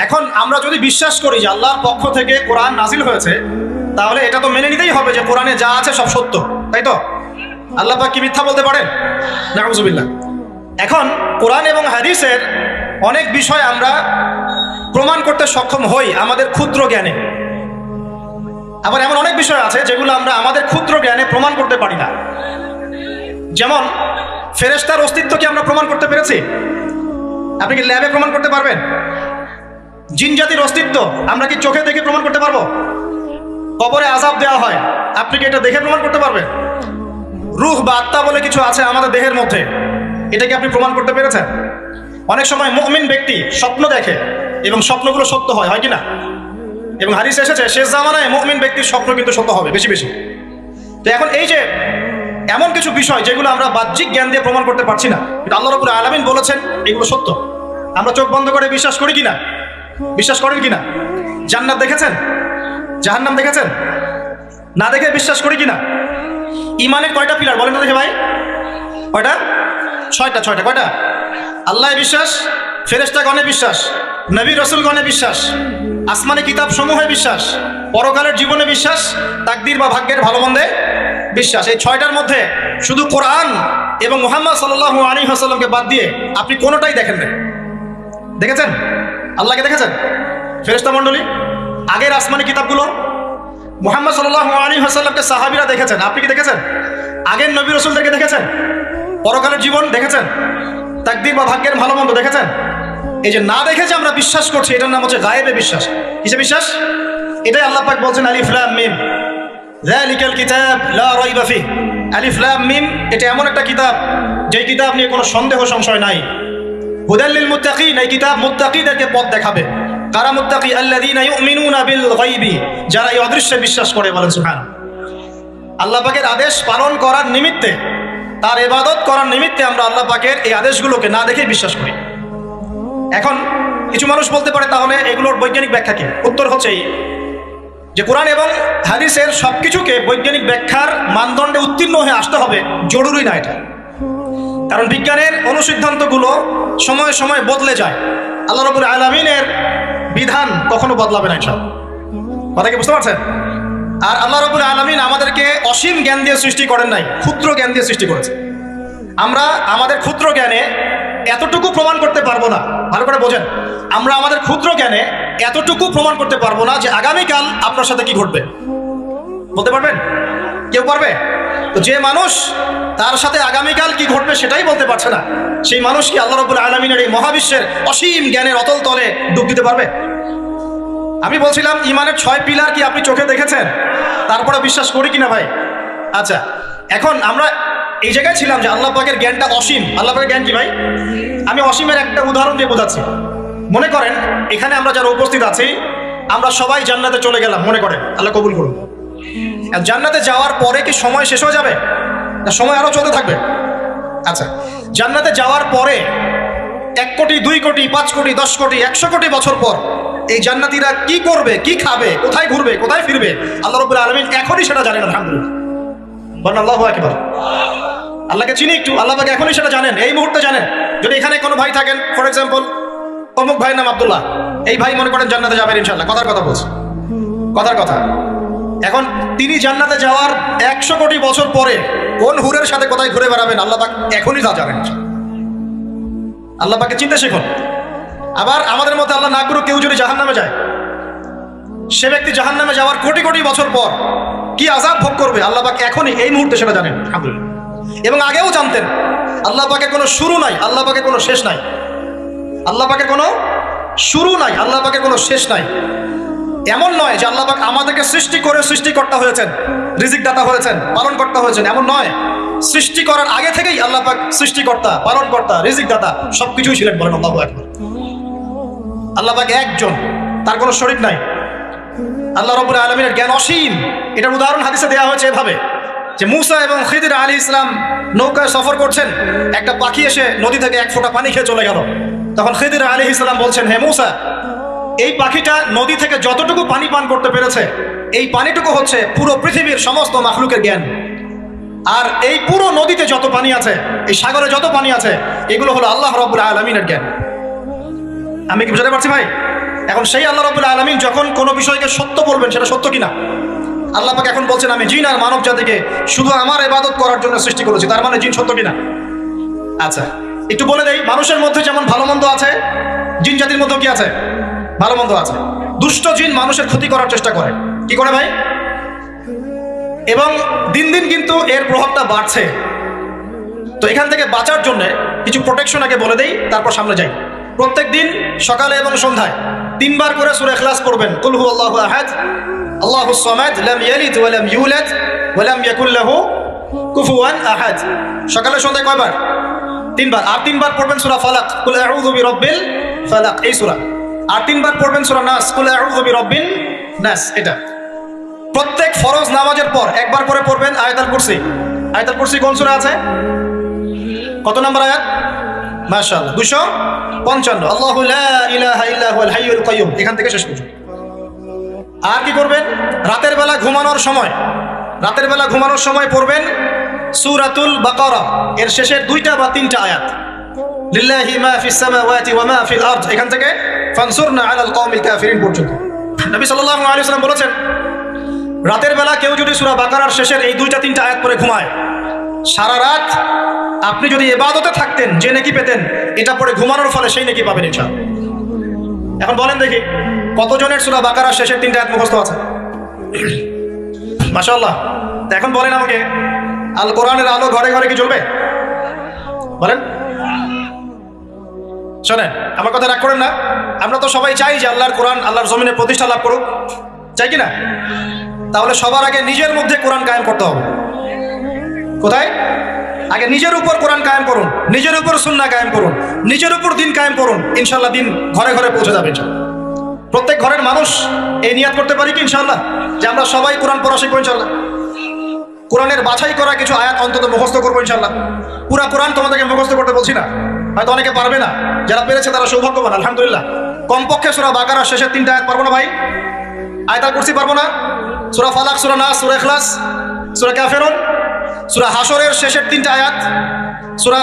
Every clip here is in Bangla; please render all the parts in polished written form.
এখন আমরা যদি বিশ্বাস করি যে আল্লাহর পক্ষ থেকে কোরআন নাজিল হয়েছে, তাহলে এটা তো মেনে নিতেই হবে যে কোরআনে যা আছে সব সত্য, তাই তো? আল্লাহ পাক কি মিথ্যা বলতে পারেন? নাউযুবিল্লাহ। এখন কোরআন এবং হাদিসের অনেক বিষয় আমরা প্রমাণ করতে সক্ষম হই আমাদের ক্ষুদ্র জ্ঞানে। আবার এমন অনেক বিষয় আছে যেগুলো আমরা আমাদের ক্ষুদ্র জ্ঞানে প্রমাণ করতে পারি না। যেমন ফেরেশতার অস্তিত্ব কি আমরা প্রমাণ করতে পেরেছি? আপনি কি ল্যাবে প্রমাণ করতে পারবেন? জিন জাতির অস্তিত্ব আমরা কি চোখে দেখে প্রমাণ করতে পারবো? কবরে আযাব দেওয়া হয়, আপনি কি এটা দেখে প্রমাণ করতে পারবেন? রূহ বা আত্মা বলে কিছু আছে আমাদের দেহের মধ্যে, এটা কি আপনি প্রমাণ করতে পেরেছেন? অনেক সময় মুমিন ব্যক্তি স্বপ্ন দেখে এবং স্বপ্নগুলো সত্য হয়, হয় কি না? এবং হাদিসে এসেছে শেষ জামানায় মুমিন ব্যক্তির স্বপ্ন কিন্তু সত্য হবে বেশি বেশি। তো এখন এই যে এমন কিছু বিষয় যেগুলো আমরা বাহ্যিক জ্ঞান দিয়ে প্রমাণ করতে পারছি না, কিন্তু আল্লাহ রাব্বুল আলামিন বলেছেন এগুলো সত্য, আমরা চোখ বন্ধ করে বিশ্বাস করি কিনা? বিশ্বাস করেন কিনা? জান্নাত দেখেছেন? জাহান্নাম দেখেছেন? না দেখে বিশ্বাস করি কিনা? ইমানের কয়টা পিলার বলেন তো দেখে ভাই? কয়টা? ছয়টা। কয়টা? আল্লাহ বিশ্বাস, ফেরেশতাগণে বিশ্বাস, নবী রাসূলগণে বিশ্বাস, আসমানি কিতাব সমূহে বিশ্বাস, পরকালের জীবনে বিশ্বাস, তাকদীর বা ভাগ্যের ভালো মন্দে বিশ্বাস। এই ছয়টার মধ্যে শুধু কোরআন এবং মুহাম্মদ সাল্লাল্লাহু আলাইহি ওয়াসাল্লামকে বাদ দিয়ে আপনি কোনোটাই দেখেন না। দেখেছেন? আল্লাহকে দেখেছেন? ফেরেশতা মণ্ডলী, আগের আসমানি কিতাবগুলো, মুহাম্মদ সাল্লাল্লাহু আলাইহি ওয়াসাল্লামকে সাহাবীরা দেখেছেন, আপনি কি দেখেছেন? আগের নবী রাসূলদেরকে দেখেছেন? পরকালের জীবন দেখেছেন? তাকদীর বা ভাগ্যের ভালো মন্দ দেখেছেন? এই যে না দেখে যে আমরা বিশ্বাস করছি, এটার নাম হচ্ছে গায়েবে বিশ্বাস। কিসে বিশ্বাস? এটাই আল্লাহ পাক বলছেন আলিফ লাম মিম যালিকাল কিতাব লা রাইবা ফিহ। আলিফ লাম মিম এটা এমন একটা কিতাব যেই কিতাব নিয়ে কোনো সন্দেহ সংশয় নাই। হুদাল লিল মুত্তাকিন, এই কিতাব মুত্তাকিদেরকে পথ দেখাবে। কারা মুত্তাকি? আল্লাযীনা ইউমিনুনা বিল গায়বি, যারা এই অদৃশ্যে বিশ্বাস করে। বলেন সুবহান। আল্লাহ পাকের আদেশ পালন করার নিমিত্তে, তার ইবাদত করার নিমিত্তে আমরা আল্লাহ পাকের এই আদেশগুলোকে না দেখে বিশ্বাস করি। এখন কিছু মানুষ বলতে পারে তাহলে এগুলোর বৈজ্ঞানিক ব্যাখ্যা কি? উত্তর হচ্ছে এই যে কোরআন এবং হাদিসের সবকিছুকে বৈজ্ঞানিক ব্যাখ্যার মানদণ্ডে উত্তীর্ণ হয়ে আসতে হবে জরুরি না এটা। কারণ বিজ্ঞানের অনুসিদ্ধান্তগুলো সময়ে সময়ে বদলে যায়। আল্লাহ রাব্বুল আলামিনের বিধান কখনো বদলাবে না ইনশাআল্লাহ। কথা কি বুঝতে পারছেন? আর আল্লাহ রাব্বুল আলামিন আমাদেরকে অসীম জ্ঞান দিয়ে সৃষ্টি করেন নাই, ক্ষুদ্র জ্ঞান দিয়ে সৃষ্টি করেছে। আমরা আমাদের ক্ষুদ্র জ্ঞানে এতটুকু প্রমাণ করতে পারবো না, ভালো করে বোঝেন, আমরা আমাদের ক্ষুদ্র জ্ঞানে এতটুকু প্রমাণ করতে পারবো না যে আগামীকাল আপনার সাথে কি ঘটবে। বলতে পারবেন? কেউ পারবে? তো যে মানুষ তার সাথে আগামীকাল কি ঘটবে সেটাই বলতে পারছে না, সেই মানুষ কি আল্লাহ রাব্বুল আলামিনের এই মহাবিশ্বের অসীম জ্ঞানের অতল তলে ডুব দিতে পারবে? আমি বলছিলাম ইমানের 6 পিলার কি আপনি চোখে দেখেছেন? তারপরে বিশ্বাস করি কিনা ভাই? আচ্ছা, এখন আমরা এই জায়গায় ছিলাম যে আল্লাহ পাকের জ্ঞানটা অসীম। আল্লাহ পাকের জ্ঞান কি ভাই? আমি অসীমের একটা উদাহরণ দিয়ে বোঝাচ্ছি। মনে করেন এখানে আমরা যারা উপস্থিত আছি আমরা সবাই জান্নাতে চলে গেলাম, মনে করেন, আল্লাহ কবুল করুন। জান্নাতে যাওয়ার পরে কি সময় শেষ হয়ে যাবে? না, সময় আরো চলতে থাকবে। আচ্ছা, জান্নাতে যাওয়ার পরে 1 কোটি, 2 কোটি, 5 কোটি, 10 কোটি, 100 কোটি বছর পর এই জান্নাতীরা কি করবে, কি খাবে, কোথায় ঘুরবে, কোথায় ফিরবে, আল্লাহ রাব্বুল আলামিন এখনই সেটা জানেন। আলহামদুলিল্লাহ, বলেন আল্লাহু আকবার। আল্লাহকে চিনি একটু, আল্লাহ পাক এখনই সেটা জানেন, এই মুহূর্তে জানেন। যদি এখানে কোনো ভাই থাকেন, ফর এক্সাম্পল অমুক ভাইয়ের নাম আব্দুল্লাহ, এই ভাই মনে করেন জান্নাতে যাবেন ইনশাআল্লাহ, কথার কথা বলছি, কথার কথা। এখন তিনি জান্নাতে যাওয়ার 100 কোটি বছর পরে কোন হুরের সাথে কোথায় ঘুরে বেড়াবেন আল্লাহ পাক এখনই তা জানেন। আল্লাহ পাককে চিনতে শিখুন। আবার আমাদের মধ্যে আল্লাহ না করুক কেউ যদি জাহান্নামে যায়, সে ব্যক্তি জাহান্নামে যাওয়ার কোটি কোটি বছর পর কি আযাব ভোগ করবে আল্লাহ পাক এখনই এই মুহূর্তে সেটা জানেন। আলহামদুলিল্লাহ। এবং আগেও জানতেন। আল্লাহ পাকের কোনো শুরু নাই, আল্লাহ পাকের কোনো শেষ নাই। আল্লাহ পাকের কোনো শুরু নাই, আল্লাহ পাকের কোনো শেষ নাই। এমন নয় যে আল্লাহ পাক আমাদেরকে সৃষ্টি করে সৃষ্টিকর্তা হয়েছেন, রিজিকদাতা হয়েছেন, পালনকর্তা হয়েছেন, এমন নয়। সৃষ্টি করার আগে থেকেই আল্লাহ পাক সৃষ্টিকর্তা, পালনকর্তা, রিজিকদাতা সবকিছুই ছিলেন। বলেন আল্লাহু আকবার। আল্লাহ পাক একজন, তার কোনো শরীক নাই। আল্লাহ রাব্বুল আলামিনের জ্ঞান অসীম। এটার উদাহরণ হাদিসে দেওয়া হয়েছে এভাবে যে মুসা এবং খিদির আলাইহিস সালাম নৌকায় সফর করছেন, একটা পাখি এসে নদী থেকে 1 ফোঁটা পানি খেয়ে চলে গেল। তখন খিদির আলাইহিস সালাম বলছেন, হে মুসা, এই পাখিটা নদী থেকে যতটুকু পানি পান করতে পেরেছে, এই পানিটুকু হচ্ছে পুরো পৃথিবীর সমস্ত মাখলুকের জ্ঞান। আর এই পুরো নদীতে যত পানি আছে, এই সাগরে যত পানি আছে, এগুলো হলো আল্লাহ রাব্বুল আলামিনের জ্ঞান। আমি কি বুঝাতে পারছি ভাই? এখন সেই আল্লাহ রাব্বুল আলামিন যখন কোনো বিষয়কে সত্য বলবেন, সেটা সত্য কিনা? আল্লাহ পাক এখন বলছেন আমি জিন আর মানব জাতিকে শুধু আমার ইবাদত করার জন্য সৃষ্টি করেছি, তার মানে জিন সত্য কিনা? আচ্ছা, একটু বলে দেই, মানুষের মধ্যে যেমন ভালো মন্দ আছে, জিন জাতির মধ্যেও কি আছে? ভালো মন্দ আছে। দুষ্ট জিন মানুষের ক্ষতি করার চেষ্টা করে, কি করে ভাই? এবং দিন দিন কিন্তু এর প্রভাবটা বাড়ছে। তো এখান থেকে বাঁচার জন্য কিছু প্রোটেকশন আগে বলে দেই, তারপর সামনে যাই। প্রত্যেক দিন সকালে এবং সন্ধ্যায় 3 বার করে সূরা ইখলাস পড়বেন। কুল হুয়াল্লাহু আহাদ, আল্লাহুস সামাদ, লাম ইয়ালিদ ওয়া লাম ইউলাদ ওয়া লাম ইয়াকুল লাহু কুফুয়ান আহাদ। সকালে সন্ধ্যায় কয়বার? 3 বার। আর 3 বার পড়বেন সূরা ফালাক, কুল আউযু বিরাব্বিল ফালাক, এই সূরা। আর 3 বার পড়বেন সূরা নাস, কুল আউযু বিরাব্বিন নাস, এটা। প্রত্যেক ফরজ নামাজের পর একবার করে পড়বেন আয়াতুল কুরসি। আয়াতুল কুরসি কোন সূরা আছে? কত নম্বর আয়াত? মাশাআল্লাহ, 255। আল্লাহু লা ইলাহা ইল্লা হুয়াল হাইয়ুল কাইয়্যুম, এখান থেকে শেষ পর্যন্ত। আর কি করবেন? রাতের বেলা ঘুমানোর সময় পড়বেন সূরাতুল বাকারা এর শেষের 2টা বা 3টা আয়াত। লিল্লাহি মা ফিস সামাওয়াতি ওয়া মা ফিল আরদ, এখান থেকে ফানসুরনা আলাল কওমিল কাফিরিন পর্যন্ত। নবী সাল্লাল্লাহু আলাইহি ওয়াসাল্লাম বলেছেন, রাতের বেলা কেউ যদি সূরা বাকারার শেষের এই 2টা 3টা আয়াত পড়ে ঘুমায়, সারা রাত আপনি যদি ইবাদতে থাকতেন যে নেকি পেতেন, এটা পড়ে ঘুমানোর ফলে সেই নেকি পাবেন ইনশাআল্লাহ। এখন বলেন দেখি, কতজনের সূরা বাকারার শেষের 3টা আয়াত মুখস্থ আছে? মাশাআল্লাহ। এখন বলেন আমাকে, আল কোরআনের আলো ঘরে ঘরে কি জ্বলবে? বলেন। শোনেন, আমার কথা রাগ করেন না। আমরা তো সবাই চাই যে আল্লাহর কোরআন আল্লাহর জমিনে প্রতিষ্ঠা লাভ করুক, চাই কি না? তাহলে সবার আগে নিজের মধ্যে কোরআন কায়েম করতে হবে। কোথায়? আগে নিজের উপর কোরআন কায়েম করুন, নিজের উপর সুন্নাহ কায়েম করুন, নিজের উপর দিন কায়েম করুন, ইনশাআল্লাহ দিন ঘরে ঘরে পৌঁছে যাবে ইনশাআল্লাহ। প্রত্যেক ঘরের মানুষ এই নিয়াত করতে পারি কি ইনশাআল্লাহ যে আমরা সবাই কোরআন পড়া শিখবো ইনশাআল্লাহ? কোরআনের বাছাই করা কিছু আয়াত অন্তত মুখস্থ করবো ইনশাআল্লাহ। পুরা কোরআন তোমাদেরকে মুখস্থ করতে বলছি না, হয়তো অনেকে পারবে না, যারা পেরেছে তারা সৌভাগ্যবান আলহামদুলিল্লাহ। কমপক্ষে সূরা বাকারার শেষের 3টা আয়াত পারবো না ভাই? আয়াতুল কুরসি পারবো না? সূরা ফালাক, সূরা নাস, সূরা ইখলাস, সূরা কাফিরুন, সূরা হাশরের শেষের 3টা আয়াত, সূরা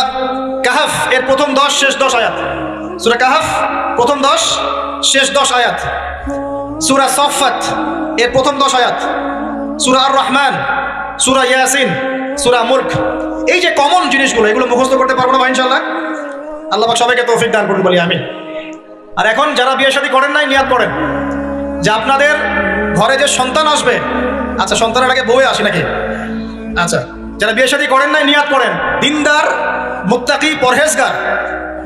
কাহফ এর প্রথম 10 শেষ 10 আয়াত, সূরা কাহফ প্রথম 10 শেষ 10 আয়াত, সূরা সাফফাত এর প্রথম 10 আয়াত, সূরা আর রহমান, সূরা ইয়াসিন, সূরা মুলক। এই যে কমন জিনিসগুলো, এগুলো মুখস্থ করতে পারবো না ভাই ইনশাআল্লাহ? আল্লাহ পাক সবাইকে তৌফিক দান করুন, বলি আমিন। আর এখন যারা বিয়ে শাদী করেন নাই, নিয়াত করেন যে আপনাদের ঘরে যে সন্তান আসবে, আচ্ছা সন্তানের আগে বউয়ে আসে নাকি? আচ্ছা, যারা বিয়ে শাদী করেন নাই নিয়াত করেন, দিনদার, মুত্তাকি, পরহেজগার,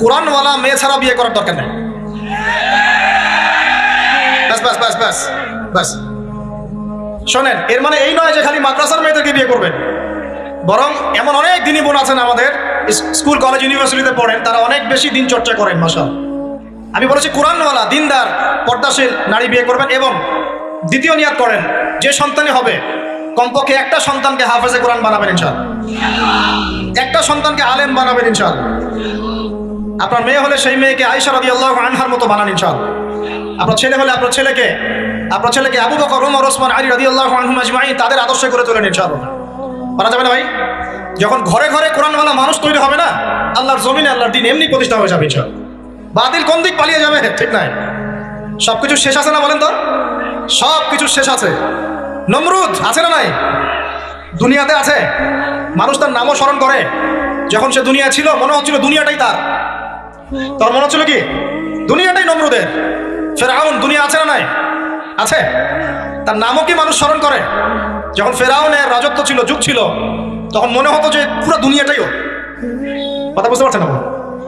কোরআনওয়ালা মেয়ে ছাড়া বিয়ে করার দরকার নেই। বাস বাস বাস বাস বাস। শোনেন, এর মানে এই নয় যে খালি মাদ্রাসার মেয়েদেরকে বিয়ে করবেন, বরং এমন অনেক দিনী বোন আছেন আমাদের স্কুল কলেজ ইউনিভার্সিটিতে পড়েন, তারা অনেক বেশি দিন চর্চা করেন মাশাআল্লাহ। আমি বলেছি কোরআনওয়ালা দিনদার পর্দাশীল নারী বিয়ে করবেন। এবং দ্বিতীয় নিয়াত করেন, যে সন্তানই হবে কমপক্ষে একটা সন্তানকে হাফেজে কোরআন বানাবেন ইনশাআল্লাহ, একটা সন্তানকে আলেম বানাবেন ইনশাআল্লাহ। আপনার মেয়ে হলে সেই মেয়েকে আয়েশা রাদিয়াল্লাহু আনহার মতো বানান ইনশাআল্লাহ। আপনার ছেলে হলে আপনার ছেলেকে আবু বকর, ওমর, ওসমান, আলী রাদিয়াল্লাহু আনহুম আজমাইন তাদের আদর্শে করে তোলেন ইনশাআল্লাহ। পারা যাবে না ভাই? যখন ঘরে ঘরে কোরআনওয়ালা মানুষ তৈরি হবে না, আল্লাহর জমিনে আল্লাহর দিন এমনি প্রতিষ্ঠা হয়ে যাবে ইনশাআল্লাহ। বাতিল কোন দিক পালিয়ে যাবে? ঠিক নাই? সবকিছু শেষ আছে না? বলেন তো, সব কিছু শেষ আছে। নমরুদ আছে না নাই? দুনিয়াতে আছে। মানুষ তার নামও স্মরণ করে। যখন সে দুনিয়া ছিল মনে হচ্ছিল দুনিয়াটাই তার মনে হচ্ছিল কি দুনিয়াটাই নমরুদের। ফেরাউন দুনিয়া আছে না নাই? আছে। তার নামও কি মানুষ স্মরণ করে? যখন ফেরাউনের রাজত্ব ছিল, যুগ ছিল, তখন মনে হতো যে পুরো দুনিয়াটাই ওর। কথা বুঝতে পারছেন না?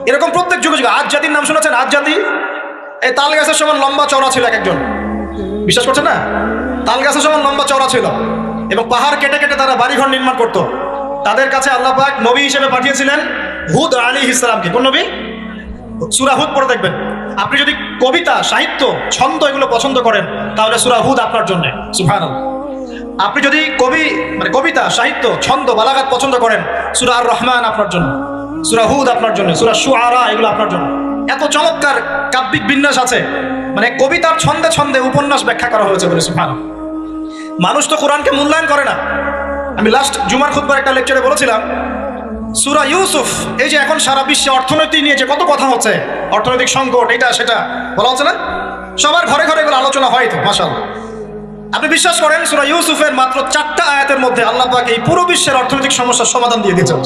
এরকম প্রত্যেক যুগে যুগে। আজ জাতির নাম শুনেছেন? আজ জাতি এই তাল গাছের সমান লম্বা চওড়া ছিল এক একজন, বিশ্বাস করছেন না? তাল গাছের সমান লম্বা চওড়া ছিল এবং পাহাড় কেটে কেটে তারা বাড়িঘর নির্মাণ করত। তাদের কাছে আল্লাহ পাক নবী হিসেবে পাঠিয়েছিলেন হুদ আলাইহিস সালামকে। কোন নবী? সূরা হুদ পড়ে দেখবেন। আপনি যদি কবিতা, সাহিত্য, ছন্দ এগুলো পছন্দ করেন তাহলে সূরা হুদ আপনার জন্য। সুবহানাল্লাহ। আপনি যদি কবিতা, সাহিত্য, ছন্দ, বালাগাত পছন্দ করেন, সূরা আর রহমান আপনার জন্য, সূরা হুদ আপনার জন্য, সূরা শুআরা এগুলো আপনার জন্য। এত চমৎকার কাব্যিক বিন্যাস আছে, মানে কবিতার ছন্দে ছন্দে উপন্যাস ব্যাখ্যা করা হয়েছে বলে। সুবহানাল্লাহ। মানুষ তো কোরআনকে মূল্যায়ন করে না। আমি লাস্ট জুমার খুতবার একটা লেকচারে বলেছিলাম, সূরা ইউসুফ, এই যে এখন সারা বিশ্বে অর্থনীতি নিয়ে যে কত কথা হচ্ছে, অর্থনৈতিক সংকট, এটা সেটা বলা হচ্ছে না, সবার ঘরে ঘরে এগুলো আলোচনা হয় তো, মাশাআল্লাহ। আপনি বিশ্বাস করেন সূরা ইউসুফের মাত্র 4টা আয়াতের মধ্যে আল্লাহ পাক এই পুরো বিশ্বের অর্থনৈতিক সমস্যার সমাধান দিয়ে দিয়েছেন।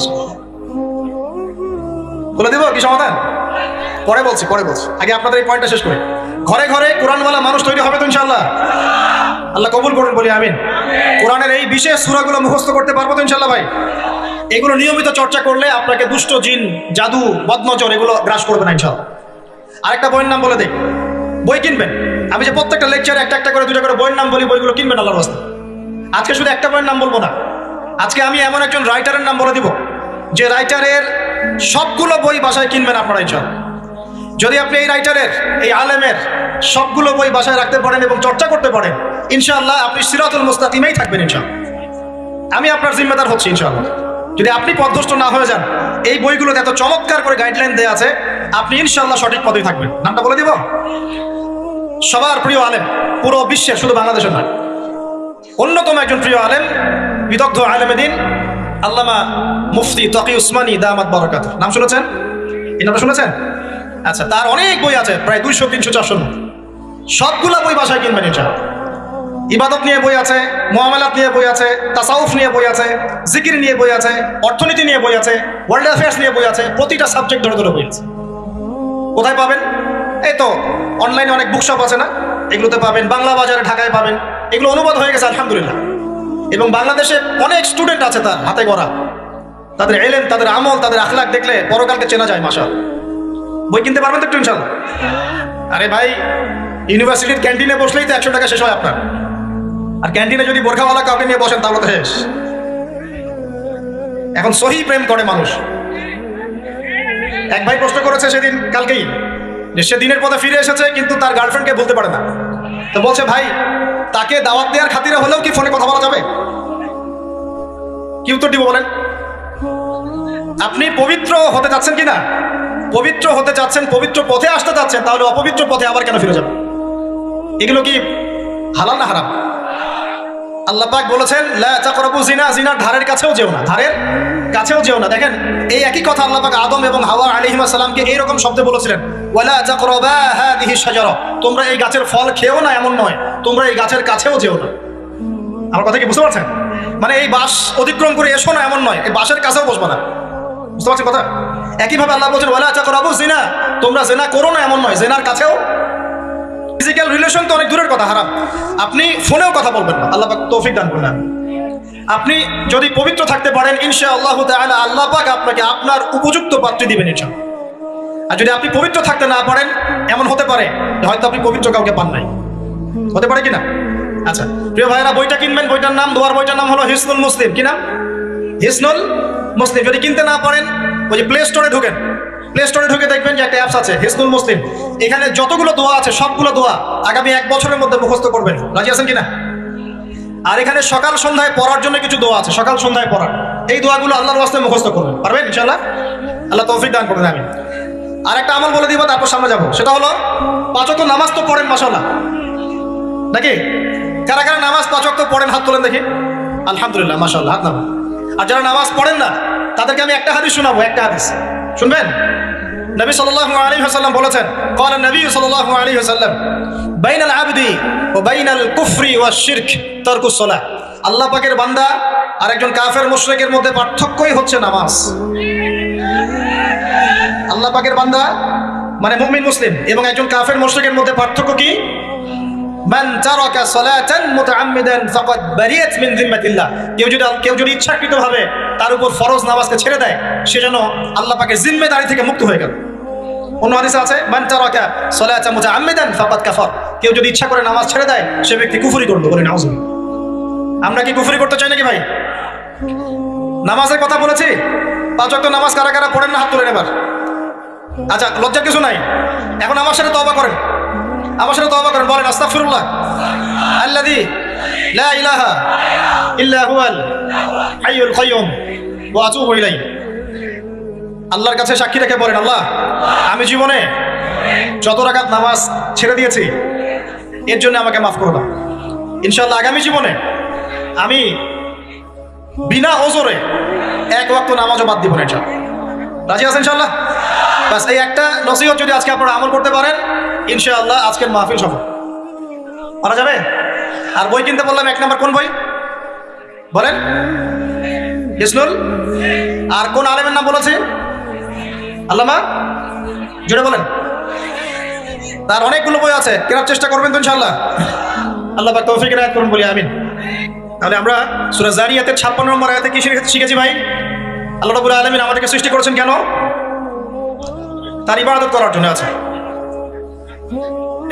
বলে দিব কি সমাধান? পরে বলছি। আগে আপনাদের এই পয়েন্টটা শেষ করি। ঘরে ঘরে কোরআনওয়ালা মানুষ তৈরি হবে তো ইনশাআল্লাহ? আল্লাহ কবুল করুন, বলি আমিন। কোরআনের এই বিশেষ সূরাগুলো মুখস্থ করতে পারবো তো ইনশাআল্লাহ ভাই? এগুলো নিয়মিত চর্চা করলে আপনাকে দুষ্ট জিন, জাদু, বদনজর এগুলো গ্রাস করবে না ইনশাআল্লাহ। আরেকটা বইয়ের নাম বলে দেই, বই কিনবেন। আমি যে প্রত্যেকটা লেকচারে একটা করে 2টা করে বইয়ের নাম বলি, বইগুলো কিনবেন আল্লাহর রাস্তায়। আজকে শুধু একটা বইয়ের নাম বলবো না, আজকে আমি এমন একজন রাইটারের নাম বলে দিব যে রাইটারের সবগুলো বই বাসায় কিনবেন আপনারা ইনশাআল্লাহ। যদি আপনি এই রাইটারের, এই আলেমের সবগুলো বই বাসায় রাখতে পারেন এবং চর্চা করতে পারেন, ইনশাআল্লাহ আপনি সিরাতুল মুস্তাকিমেই থাকবেন ইনশাআল্লাহ। আমি আপনার জিম্মেদার হচ্ছি ইনশাআল্লাহ। যদি আপনি পথভ্রষ্ট না হয়ে যান, এই বইগুলোতে এত চমৎকার করে গাইডলাইন দেওয়া আছে, আপনি ইনশাআল্লাহ সঠিক পথেই থাকবেন। নামটা বলে দিব, সবার প্রিয় আলেম, পুরো বিশ্বের, শুধু বাংলাদেশের নয়, অন্যতম একজন প্রিয় আলেম, বিদগ্ধ আলেমে দ্বীন আল্লামা মুফতি তকি উসমানী দামাত বারাকাতুহু। নাম শুনেছেন? এই নামটা শুনেছেন? আচ্ছা, তার অনেক বই আছে, প্রায় 200, 300, 400। সবগুলা বই বাসায় কিনবেন ইনশাআল্লাহ। ইবাদত নিয়ে বই আছে, মুআমালাত নিয়ে বই আছে, তাসাউফ নিয়ে বই আছে, জিকির নিয়ে বই আছে, অর্থনীতি নিয়ে বই আছে, ওয়ার্ল্ড অ্যাফেয়ার্স নিয়ে বই আছে, প্রতিটা সাবজেক্ট ধরে ধরে বই আছে। কোথায় পাবেন? এই তো অনলাইনে অনেক বুকশপ আছে না, এগুলোতে পাবেন। বাংলা বাজারে ঢাকায় পাবেন। এগুলো অনুবাদ হয়ে গেছে আলহামদুলিল্লাহ। এবং বাংলাদেশে অনেক স্টুডেন্ট আছে তার হাতে গড়া, তাদের ইলম, তাদের আমল, তাদের আখলাক দেখলে পরকালকে চেনা যায়। মাশাআল্লাহ। বই কিনতে পারবেন তো একটু ইনশাআল্লাহ? আরে ভাই, ইউনিভার্সিটির ক্যান্টিনে বসলেই তো 100 টাকা শেষ হয় আপনার। আর ক্যান্টিনে যদি বোরখাওয়ালা কাউকে নিয়ে বসেন তাহলে তো শেষ। এখন সহি প্রেম করে মানুষ। এক ভাই প্রশ্ন করেছে সেদিন, কালকেই, যে সে দিনের পথে ফিরে এসেছে কিন্তু তার গার্লফ্রেন্ডকে বলতে পারে না। তো বলছে, ভাই তাকে দাওয়াত দেওয়ার খাতিরে হলেও কি ফোনে কথা বলা যাবে? কি উত্তর দিব বলেন? আপনি পবিত্র হতে যাচ্ছেন কিনা? পবিত্র হতে যাচ্ছেন, পবিত্র পথে আসতে যাচ্ছেন, তাহলে অপবিত্র পথে আবার কেন ফিরে যাবেন? এগুলো কি হালাল না হারাম? আল্লাহ পাক বলেছেন, লা তাকরাবু জিনা, জিনার ধারের কাছেও যেও না, ধারের কাছেও যেও না। দেখেন, এই একই কথা আল্লাহ পাক আদম এবং হাওয়া আলাইহিস সালামকে এইরকম শব্দে বলেছিলেন, ওয়ালা তাকরাবা হাদিহি শাজারা, তোমরা এই গাছের ফল খেও না এমন নয়, তোমরা এই গাছের কাছেও যেও না। আমার কথা কি বুঝতে পারছেন? মানে এই বাস অতিক্রম করে এসো না এমন নয়, এই বাসের কাছেও বসবো না। বুঝতে পারছেন কথা? একইভাবে আল্লাহ বলছেন, ওয়ালা তাকরাবু জিনা, তোমরা জিনা করো না এমন নয়, জিনার কাছেও। ফিজিক্যাল রিলেশন তো অনেক দূরের কথা, হারাম। আপনি ফোনেও কথা বলবেন না, আল্লাহ পাক তৌফিক দান করুন। আপনি যদি পবিত্র থাকতে পারেন ইনশাআল্লাহ তাআলা, আল্লাহ পাক আপনাকে আপনার উপযুক্ত পাত্রী দিবেন ইনশাআল্লাহ। আর যদি আপনি পবিত্র থাকতে না পারেন, এমন হতে পারে হয়তো আপনি পবিত্র কাউকে পান নাই, হতে পারে কিনা? আচ্ছা প্রিয় ভাইরা, বইটা কিনবেন। বইটার নাম, দোয়ার বইটার নাম হলো হিসনুল মুসলিম। কি নাম? হিসনুল মুসলিম। যদি কিনতে না পারেন, ওই যে প্লে স্টোরে ঢুকেন, প্লে স্টোরে ঢুকে দেখবেন যে একটা অ্যাপস আছে হিসনুল মুসলিম। এখানে যতগুলো দোয়া আছে সবগুলো দোয়া আগামী 1 বছরের মধ্যে মুখস্থ করবেন। রাজি আছেন কিনা? আর এখানে সকাল সন্ধ্যায় পড়ার জন্য কিছু দোয়া আছে, সকাল সন্ধ্যায় পড়ার। এই দোয়াগুলো আল্লাহর ওয়াস্তে মুখস্থ করবেন, পারবেন ইনশাআল্লাহ? আল্লাহ তৌফিক দান করবেন। আমি আর একটা আমল বলে দিব, তারপর সামনে যাবো। সেটা হলো 5 ওয়াক্ত নামাজ তো পড়েন মাশাআল্লাহ, নাকি? কারা কারা নামাজ 5 ওয়াক্ত পড়েন হাত তোলেন দেখি। আলহামদুলিল্লাহ, মাশাআল্লাহ, হাত নামান। আর যারা নামাজ পড়েন না তাদেরকে আমি একটা হাদিস শোনাবো, একটা হাদিস শুনবেন। নবী সাল্লাল্লাহু আলাইহি ওয়াসাল্লাম বলেছেন, قال النبي صلى الله عليه وسلم بين العبد وبين الكفر والشرك ترك الصلاة। আল্লাহ পাকের বান্দা আর একজন কাফের মুশরিকের মধ্যে পার্থক্যই হচ্ছে নামাজ। আল্লাহ পাকের বান্দা মানে মুমিন মুসলিম এবং একজন কাফের মুশরিকের মধ্যে পার্থক্য কি? মান তারাকা সালাতান মুতাআম্মিদান ফাকাদ বারিয়াত মিন যিম্মাতিল্লাহ। কেউ যদি ইচ্ছাকৃতভাবে তার উপর ফরজ নামাজকে ছেড়ে দেয়, সে যেন আল্লাহ পাকের জিম্মেদারি থেকে মুক্ত হয়ে গেল। অন্য হাদিসে আছে, মান তারাকা সালাতান মুতাআম্মিদান ফাকাদ কাফার। কেউ যদি ইচ্ছা করে নামাজ ছেড়ে দেয়, সে ব্যক্তি কুফরি করলো। বলি নাউজুবিল্লাহ। আমরা কি কুফরি করতে চাই নাকি ভাই? নামাজের কথা বলেছি। 5 ওয়াক্ত নামাজ কারা কারা পড়েন না হাত তুলেন এবার। আচ্ছা, লজ্জার কিছু নাই। এখন আমার সাথে তওবা করেন, আমার সাথে তওবা করেন, বলেন আস্তাগফিরুল্লাহ আল্লাযী লা ইলাহা ইল্লা হুয়াল হাইয়ুল কাইয়্যুম ওয়া আতুবু ইলাইহি। আল্লাহর কাছে সাক্ষী রেখে বলেন, আল্লাহ আমি জীবনে যত রাকাত নামাজ ছেড়ে দিয়েছি এর জন্য আমাকে মাফ করো না। ইনশাআল্লাহ আগামী জীবনে আমি বিনা ওজরে 1 ওয়াক্ত নামাজও বাদ দিব না ইনশাআল্লাহ। রাজি আছেন ইনশাআল্লাহ? বাস এই একটা নসিহত যদি আজকে আপনারা আমল করতে পারেন, ইনশাআল্লাহ আজকের মাহফিল সফল করা যাবে। আর বই কিনতে বললাম, 1 নম্বর কোন বই বলেন? হিসনুল। আর কোন আলেমের নাম বলেছে? আল্লামা, জুড়ে বলেন। তার অনেকগুলো বই আছে, কেনার চেষ্টা করবেন তো ইনশাআল্লাহ। আল্লাহ পাক তৌফিক এনায়েত করুন, বলি আমিন। তাহলে আমরা সূরা যারিয়াতের 56 নম্বর আয়াতে কি শিখেছি ভাই? আল্লাহ রাব্বুল আলামিন আমাদেরকে সৃষ্টি করেছেন কেন? তার ইবাদত করার জন্য আছে।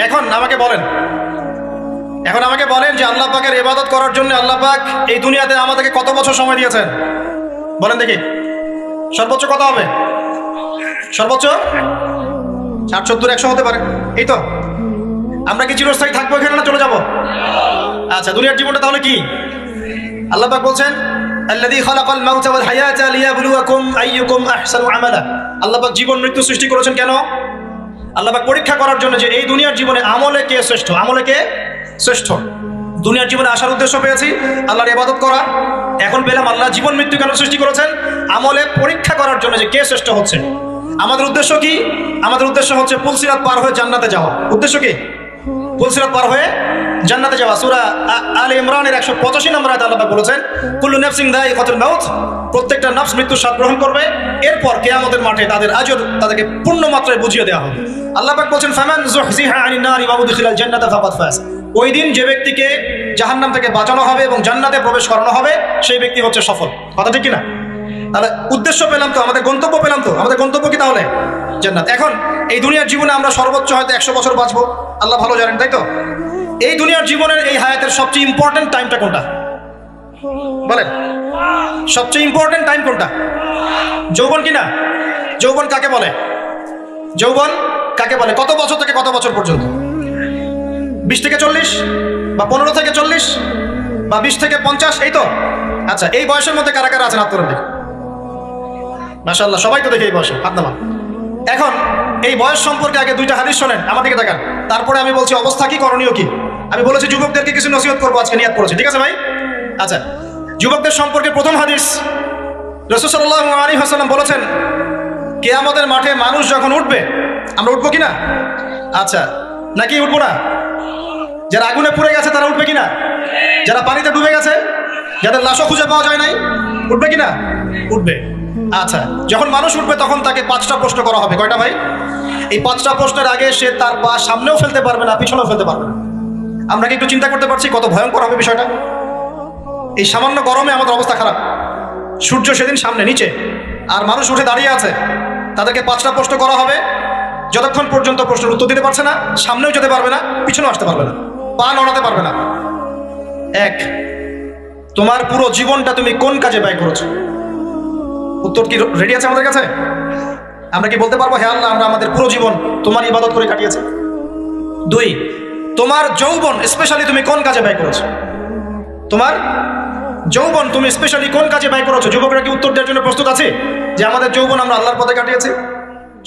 এখন আমাকে বলেন যে আল্লাহ পাকের ইবাদত করার জন্য আল্লাহ পাক এই দুনিয়াতে আমাদেরকে কত বছর সময় দিয়েছেন বলেন দেখি? সর্বোচ্চ কত হবে? সর্বোচ্চ 60, 70, 100 হতে পারে। এই তো আমরা কি চিরস্থায়ী থাকবো এখানে, না চলে যাব? আচ্ছা, দুনিয়ার জীবনটা তাহলে কি? আল্লাহ পাক বলছেন, আল্লাযী খালাকাল মাউতা ওয়াল হায়াতা লিয়াবলুয়াকুম আইয়ুকুম আহসানু আমালা। আল্লাহ পাক জীবন মৃত্যু সৃষ্টি করেছেন কেন? আল্লাহ পাক পরীক্ষা করার জন্য যে এই দুনিয়ার জীবনে আমলে কে শ্রেষ্ঠ, আমলে কে শ্রেষ্ঠ। দুনিয়ার জীবনে আসার উদ্দেশ্য পেয়েছি আল্লাহর ইবাদত করা, এখন পেলাম আল্লাহ জীবন মৃত্যু কেন সৃষ্টি করেছেন? আমলে পরীক্ষা করার জন্য যে কে শ্রেষ্ঠ হচ্ছে। আমাদের উদ্দেশ্য কি? আমাদের উদ্দেশ্য হচ্ছে পুলসিরাত পার হয়ে জান্নাতে যাওয়া। উদ্দেশ্য কি? পুলসিরাত পার হয়ে জান্নাতে যাওয়া। সূরা আলে ইমরানের 185 নম্বর আয়াতে আল্লাহ পাক বলেছেন, কুল্লু নাফসিন যায়িকাতুল মাউত, প্রত্যেকটা নফস মৃত্যুর স্বাদ গ্রহণ করবে, এরপর কিয়ামতের মাঠে তাদের আজর তাদেরকে পূর্ণ মাত্রায় বুঝিয়ে দেওয়া হবে। আল্লাহ পাক বলেন, ফামান যুহজিহা আনিন নারি ওয়া উদখিলাল জান্নাতা ফাকাদ ফাজ। ওই দিন যে ব্যক্তিকে জাহান্নাম থেকে বাঁচানো হবে এবং জান্নাতে প্রবেশ করানো হবে, সেই ব্যক্তি হচ্ছে সফল। কথা ঠিক কি না? তাহলে উদ্দেশ্য পেলাম তো, আমাদের গন্তব্য পেলাম তো। আমাদের গন্তব্য কি তাহলে? জান্নাত। এখন এই দুনিয়ার জীবনে আমরা সর্বোচ্চ হয়তো 100 বছর বাঁচবো, আল্লাহ ভালো জানেন, তাই তো? এই দুনিয়ার জীবনের এই হায়াতের সবচেয়ে ইম্পর্টেন্ট টাইমটা কোনটা বলেন? সবচেয়ে ইম্পর্টেন্ট টাইম কোনটা? যৌবন কিনা? যৌবন কাকে বলে? যৌবন কাকে বলে? কত বছর থেকে কত বছর পর্যন্ত? 20 থেকে 40 বা 15 থেকে 40 বা 20 থেকে 50, এই তো? আচ্ছা, এই বয়সের মধ্যে কারা কারা আছেন হাত তোলেন দেখি। মাশাআল্লাহ, সবাই তো দেখি এই বয়সে, হাত নামান। এখন এই বয়স সম্পর্কে আগে 2টা হাদিস শোনেন, আমার দিকে তাকান, তারপরে আমি বলছি অবস্থা কি, করণীয় কি। আমি বলেছি যুবকদেরকে কিছু নসিহত করবো আজকে, নিয়াত করেছি, ঠিক আছে ভাই? আচ্ছা, যুবকদের সম্পর্কে প্রথম হাদিস, রাসূল সাল্লাল্লাহু আলাইহি ওয়াসাল্লাম বলেছেন, কিয়ামতের মাঠে মানুষ যখন উঠবে, আমরা উঠবো কিনা? আচ্ছা, নাকি উঠবো না? যারা আগুনে পুড়ে গেছে তারা উঠবে কিনা? যারা পানিতে ডুবে গেছে, যাদের লাশও খুঁজে পাওয়া যায় নাই, উঠবে কিনা? উঠবে। আচ্ছা, যখন মানুষ উঠবে তখন তাকে 5টা প্রশ্ন করা হবে। কয়টা ভাই? এই 5টা প্রশ্নের আগে সে তার পা সামনেও ফেলতে পারবে না, পিছনেও ফেলতে পারবে না। আমরা কি একটু চিন্তা করতে পারছি কত ভয়ঙ্কর হবে বিষয়টা? এই সামান্য গরমে আমাদের অবস্থা খারাপ, সূর্য সেদিন সামনে নিচে, আর মানুষ উঠে দাঁড়িয়ে আছে, তাদেরকে 5টা প্রশ্ন করা হবে। যতক্ষণ পর্যন্ত প্রশ্নের উত্তর দিতে পারছে না, সামনেও যেতে পারবে না, পিছনেও আসতে পারবে না, পা নড়াতে পারবে না। 1, তোমার পুরো জীবনটা তুমি কোন কাজে ব্যয় করেছো? উত্তর কি রেডি আছে আমাদের কাছে? আমরা কি বলতে পারবো, হ্যাঁ আল্লাহ, আমরা আমাদের পুরো জীবন তোমার ইবাদত করে কাটিয়েছি? 2, তোমার যৌবন স্পেশালি তুমি কোন কাজে ব্যয় করেছো? তোমার যৌবন তুমি স্পেশালি কোন কাজে ব্যয় করেছো? যুবকরা কি উত্তর দেওয়ার জন্য প্রস্তুত আছে যে আমাদের যৌবন আমরা আল্লাহর পথে কাটিয়েছি?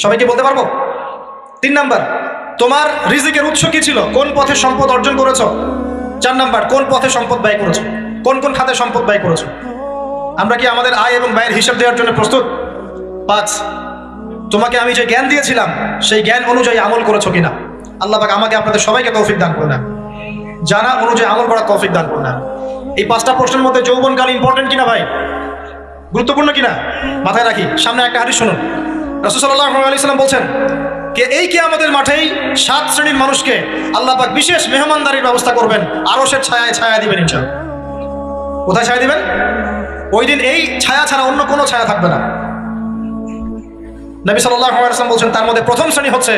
সবাইকে বলতে পারবো? 3 নাম্বার, তোমার রিজিকের উৎস কি ছিল? কোন পথে সম্পদ অর্জন করেছো? 4 নাম্বার, কোন পথে সম্পদ ব্যয় করেছো? কোন কোন খাতে সম্পদ ব্যয় করেছো? আমরা কি আমাদের আয় এবং ব্যয়ের হিসাব দেওয়ার জন্য প্রস্তুত? 5, তোমাকে আমি যে জ্ঞান দিয়েছিলাম সেই জ্ঞান অনুযায়ী আমল করেছো কিনা? আল্লাহ পাক আমাকে আপনাদের সবাইকে তৌফিক দান করুন, জানা অনুযায়ী আমল করার তৌফিক দান করুন। এই 5টা প্রশ্নের মধ্যে যৌবনকাল ইম্পর্টেন্ট কিনা ভাই? গুরুত্বপূর্ণ কিনা? মাথায় রাখি। সামনে একটা হাদিস শুনুন, রাসূল সাল্লাল্লাহু আলাইহি ওয়াসাল্লাম বলছেন, কে এই কিয়ামতের মাঠেই 7 শ্রেণীর মানুষকে আল্লাহ পাক বিশেষ মেহমানদারির ব্যবস্থা করবেন, আরশের ছায়ায় ছায়া দিবেন ইনশাআল্লাহ। কোথায় ছায়া দিবেন? ওই দিন এই ছায়া ছাড়া অন্য কোনো ছায়া থাকবে না। নবী সাল্লাল্লাহু আলাইহি ওয়াসাল্লাম বলছেন, তার মধ্যে প্রথম শ্রেণী হচ্ছে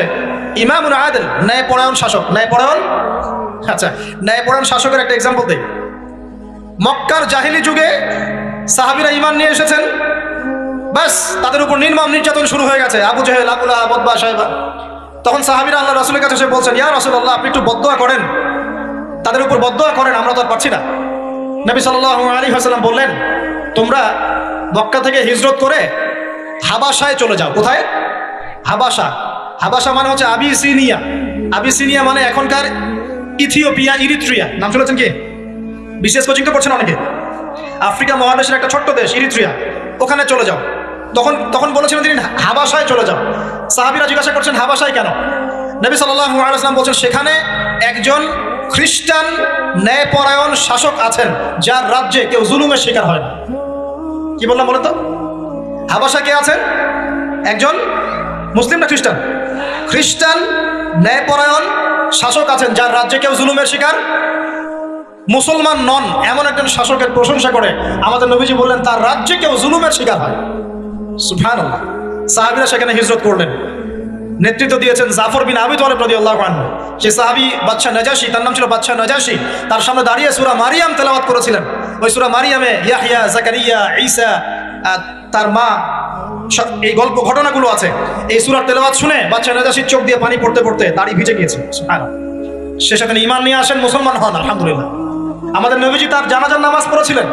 ইমামুন আদিল, ন্যায়পরায়ণ শাসক। ন্যায়পরায়ণ, আচ্ছা, ন্যায়পরায়ণ শাসকের একটা এক্সাম্পল দেই। মক্কার জাহিলি যুগে সাহাবীরা ঈমান নিয়ে এসেছেন, বাস তাদের উপর নির্মম নির্যাতন শুরু হয়ে গেছে, আবু জেহেল, আবু লাহাব, উতবা, শায়বা। তখন সাহাবীরা আল্লাহর রাসূলের কাছে এসে বলছেন, ইয়া রাসূলুল্লাহ, আপনি একটু বদদোয়া করেন, তাদের উপর বদদোয়া করেন, আমরা তো আর পারছি না। নবী সাল্লাল্লাহু আলাইহি ওয়াসাল্লাম বললেন, তোমরা মক্কা থেকে হিজরত করে হাবাসায় চলে যাও। কোথায়? হাবাসা। হাবাসা মানে হচ্ছে আবিসিনিয়া। আবিসিনিয়া মানে এখনকার ইথিওপিয়া, ইরিত্রিয়া। নাম শুনেছেন কি? বিশেষ কোচিং তো করছেন অনেকে। আফ্রিকা মহাদেশের একটা ছোট্ট দেশ ইরিত্রিয়া, ওখানে চলে যাও। তখন বলেছিলেন তিনি হাবাসায় চলে যাও। সাহাবীরা জিজ্ঞাসা করছেন হাবাসায় কেন? নবী সাল্লাল্লাহু আলাইহি ওয়াসাল্লাম বলছেন সেখানে একজন খ্রিস্টান ন্যায়পরায়ণ শাসক আছেন যার রাজ্যে কেউ জুলুমের শিকার হয় না। কি বললাম বলো তো? হাবাসা কে আছেন? একজন মুসলিম না খ্রিস্টান? খ্রিস্টান ন্যায়পরায়ণ শাসক আছেন যার রাজ্যে কেউ জুলুমের শিকার, মুসলমান নন এমন একজন শাসকের প্রশংসা করে আমাদের নবীজি বললেন তার রাজ্যে কেউ জুলুমের শিকার হয়। সুবহানাল্লাহ। সাহাবীরা সেখানে হিজরত করলেন, নেতৃত্ব দিয়েছেন জাফর বিন আবি তালিব রাদিয়াল্লাহু আনহু। সেই সাহাবী বাদশা নাজাশী, তার নাম ছিল বাদশা নাজাশী, তার সামনে দাঁড়িয়ে সূরা মারিয়াম তেলাওয়াত করেছিলেন। ওই সূরা মারিয়ামে ইয়াহইয়া, যাকারিয়া, ঈসা, তার মা, এই গল্প ঘটনাগুলো আছে। এই সূরার তেলাওয়াত শুনে বাদশা নাজাশীর চোখ দিয়ে পানি পড়তে পড়তে দাড়ি ভিজে গিয়েছে। সুবহানাল্লাহ। সে সাথে ঈমান নিয়ে আসেন, মুসলমান হন, আলহামদুলিল্লাহ। আমাদের নবীজি তার জানাজার নামাজ পড়েছিলেন,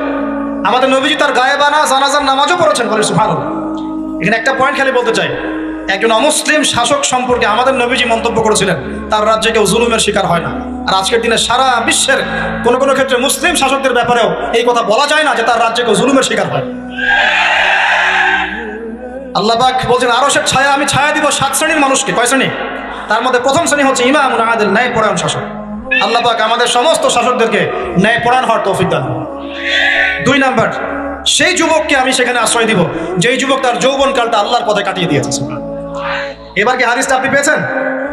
আমাদের নবীজি তার গায়েবানা জানাজার নামাজও পড়েছেন। বলে সুবহানাল্লাহ। এখানে একটা পয়েন্ট খালি বলতে চাই, একজন অমুসলিম শাসক সম্পর্কে আমাদের নবীজি মন্তব্য করেছিলেন তার রাজ্যে কেউ জুলুমের শিকার হয় না। আর আজকের দিনে সারা বিশ্বের কোন কোন ক্ষেত্রে মুসলিম শাসকদের ব্যাপারেও এই কথা বলা যায় না যে তার রাজ্যে কেউ জুলুমের শিকার হয়। আল্লাহ পাক বলছেন আরশের ছায়া আমি ছায়া দিব 7 শ্রেণীর মানুষকে। কয় শ্রেণী? তার মধ্যে প্রথম শ্রেণী হচ্ছে ইমামুন আদিল, ন্যায়পরায়ণ শাসক। আল্লাহ পাক আমাদের সমস্ত শাসকদেরকে ন্যায়পরায়ণ হওয়ার তৌফিক দান। 2 নাম্বার, সেই যুবককে আমি সেখানে আশ্রয় দিব যেই যুবক তার যৌবনকালটা আল্লাহর পথে কাটিয়ে দিয়েছে। এবার কি হাদিসটা আপনি পেয়েছেন?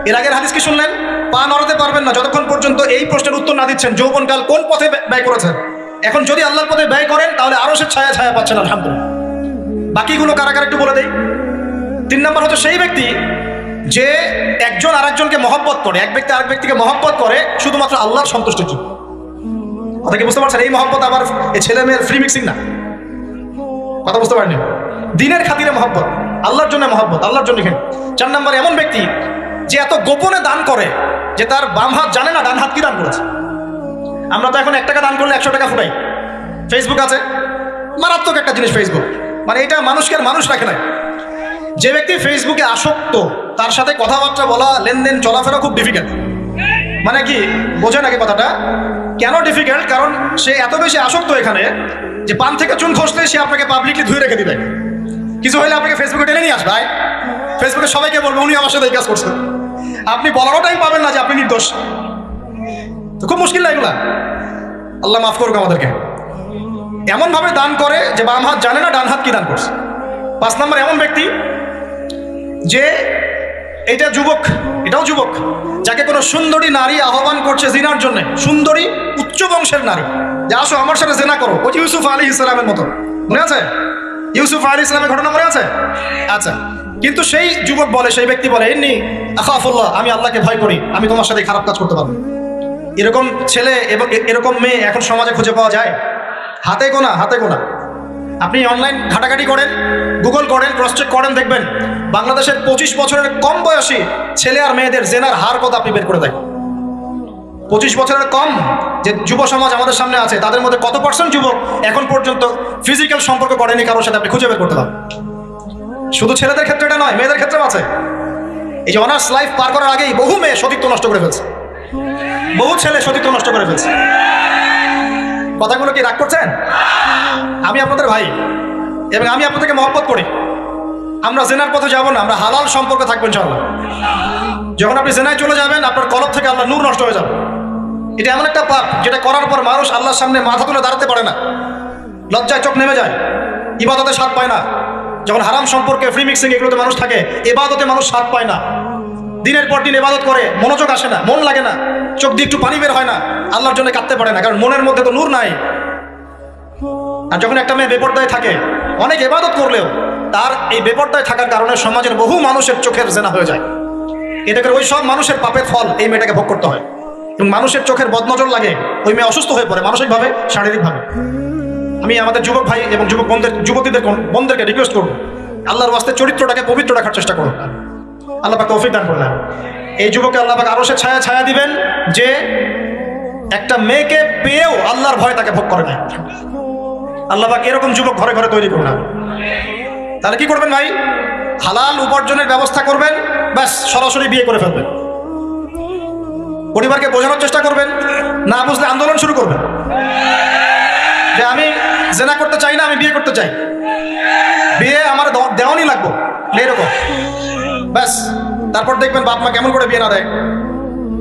এর আগের হাদিস কি শুনলেন? পা নড়াতে পারবেন না যতক্ষণ পর্যন্ত এই প্রশ্নের উত্তর না দিচ্ছেন যৌবনকাল কোন পথে ব্যয় করেছেন। এখন যদি আল্লাহর পথে ব্যয় করেন তাহলে আরশের ছায়া ছায়া পাচ্ছেন, আলহামদুলিল্লাহ। বাকিগুলো কারাগার একটু বলে দেই। 3 নাম্বার হচ্ছে সেই ব্যক্তি যে একজন আরেকজনকে মহব্বত করে, এক ব্যক্তি আরেক ব্যক্তিকে মহব্বত করে শুধুমাত্র আল্লাহর সন্তুষ্টির জন্য। কথা কি বুঝতে পারছেন? এই মহব্বত আবার এই ছেলে মেয়ের ফ্রি মিক্সিং না। কথা বুঝতে পারেনি? দিনের খাতিরে মহব্বত, আল্লাহর জন্য মহব্বত, আল্লাহর জন্য। 4 নাম্বার এমন ব্যক্তি যে এত গোপনে দান করে যে তার বাম হাত জানে না ডান হাত কি দান করেছে। আমরা তো এখন 1 টাকা দান করলে 100 টাকা ফুটাই। ফেসবুক আছে, মারাত্মক একটা জিনিস ফেসবুক, মানে এটা মানুষকে আর মানুষ রাখে না। যে ব্যক্তি ফেসবুকে আসক্ত তার সাথে কথাবার্তা বলা, লেনদেন, চলাফেরা খুব ডিফিকাল্ট। মানে কি বোঝে নাকি কথাটা? কেন ডিফিকাল্ট? কারণ সে এত বেশি আসক্ত এখানে যে পান থেকে চুন খসলে সে আপনাকে পাবলিকলি ধুয়ে রেখে দিবে। কিছু হইলে আপনাকে ফেসবুকে টেনে নিয়ে আসবে, ফেসবুকে সবাইকে বলবে উনি আমার সাথে এই কাজ করছেন। আপনি বলারও টাইম পাবেন না যে আপনি নির্দোষ। তো খুব মুশকিল না এগুলা। আল্লাহ মাফ করুক আমাদেরকে। এমন ভাবে দান করে যে বাম হাত জানে না ডান হাত কি দান করছে। 5 নাম্বার এমন ব্যক্তি যে এটা যুবক, এটাও যুবক, যাকে কোনো সুন্দরী নারী আহ্বান করছে জিনার জন্য, সুন্দরী উচ্চ বংশের নারী, যে আসো আমার সাথে জেনা করো। ওই ইউসুফ আলাইহিস সালামের মতো, মনে আছে? ইউসুফ আলাইহিস সালামের ঘটনা মনে আছে? আচ্ছা, কিন্তু সেই যুবক বলে, সেই ব্যক্তি বলে ইন্নী আখাফুল্লাহ, আমি আল্লাহকে ভয় করি, আমি তোমার সাথে খারাপ কাজ করতে পারবো। এরকম ছেলে এবং এরকম মেয়ে এখন সমাজে খুঁজে পাওয়া যায়? হাতে গোনা, হাতে গোনা। আপনি অনলাইন ঘাটাঘাটি করেন, গুগল করেন, ক্রস চেক করেন, দেখবেন বাংলাদেশের 25 বছরের কম বয়সী ছেলে আর মেয়েদের জেনার হার কত আপনি বের করে দেন। 25 বছরের কম যে যুব সমাজ আমাদের সামনে আছে তাদের মধ্যে কত % যুবক এখন পর্যন্ত ফিজিক্যাল সম্পর্ক করেনি কারোর সাথে, আপনি খুঁজে বের করতে পারেন। শুধু ছেলেদের ক্ষেত্রে এটা নয়, মেয়েদের ক্ষেত্রেও আছে। এই যে অনার্স লাইফ পার করার আগেই বহু মেয়ে সতীত্ব নষ্ট করে ফেলছে, বহু ছেলে সতীত্ব নষ্ট করে ফেলছে। কথাগুলো কি রাগ করছেন? আমি আপনাদের ভাই এবং আমি আপনাদেরকে মহব্বত করি। আমরা জেনার পথে যাব না, আমরা হালাল সম্পর্ক থাকবো ইনশাআল্লাহ। যখন আপনি জেনায় চলে যাবেন আপনার কলব থেকে আল্লাহ নূর নষ্ট হয়ে যাবে। এটা এমন একটা পাপ যেটা করার পর মানুষ আল্লাহর সামনে মাথা তুলে দাঁড়াতে পারে না, লজ্জায় চোখ নেমে যায়, ইবাদতে স্বাদ পায় না। যখন হারাম সম্পর্কে, ফ্রি মিক্সিং, এগুলোতে মানুষ থাকে, ইবাদতে মানুষ স্বাদ পায় না। দিনের পর দিন ইবাদত করে মনোযোগ আসে না, মন লাগে না, চোখ দিয়ে একটু পানি বের হয় না, আল্লাহর জন্য কাঁদতে পারে না, কারণ মনের মধ্যে তো নূর নাই। আর যখন একটা মেয়ে বেপরদায় থাকে, অনেক ইবাদত করলেও তার এই বেপরদায় থাকার কারণে সমাজের বহু মানুষের চোখের জেনা হয়ে যায়। এতে করে ওই সব মানুষের পাপের ফল এই মেয়েটাকে ভোগ করতে হয় এবং মানুষের চোখের বদনজর লাগে, ওই মেয়ে অসুস্থ হয়ে পড়ে মানসিকভাবে, শারীরিকভাবে। আমি আমাদের যুবক ভাই এবং যুবতীদের বোনদেরকে রিকোয়েস্ট করবো, আল্লাহর ওয়াস্তে চরিত্রটাকে পবিত্র রাখার চেষ্টা করুন। আল্লাহ পাক তৌফিক দান করলেন। এই যুবককে আল্লাহ পাক আরশের ছায়া ছায়া দিবেন যে একটা মেয়েকে পেয়েও আল্লাহর ভয় তাকে ভোগ করে না। আল্লাহ পাক এরকম যুবক ঘরে ঘরে তৈরি করুন। তাহলে কি করবেন ভাই? হালাল উপার্জনের ব্যবস্থা করবেন, ব্যাস সরাসরি বিয়ে করে ফেলবেন। পরিবারকে বোঝানোর চেষ্টা করবেন, না বুঝলে আন্দোলন শুরু করবেন যে আমি জেনা করতে চাই না, আমি বিয়ে করতে চাই, বিয়ে আমার দেওয়ানি লাগবো, এরকম ব্যাস, তারপর দেখবেন বাপ মা কেমন করে বিয়ে না দেয়।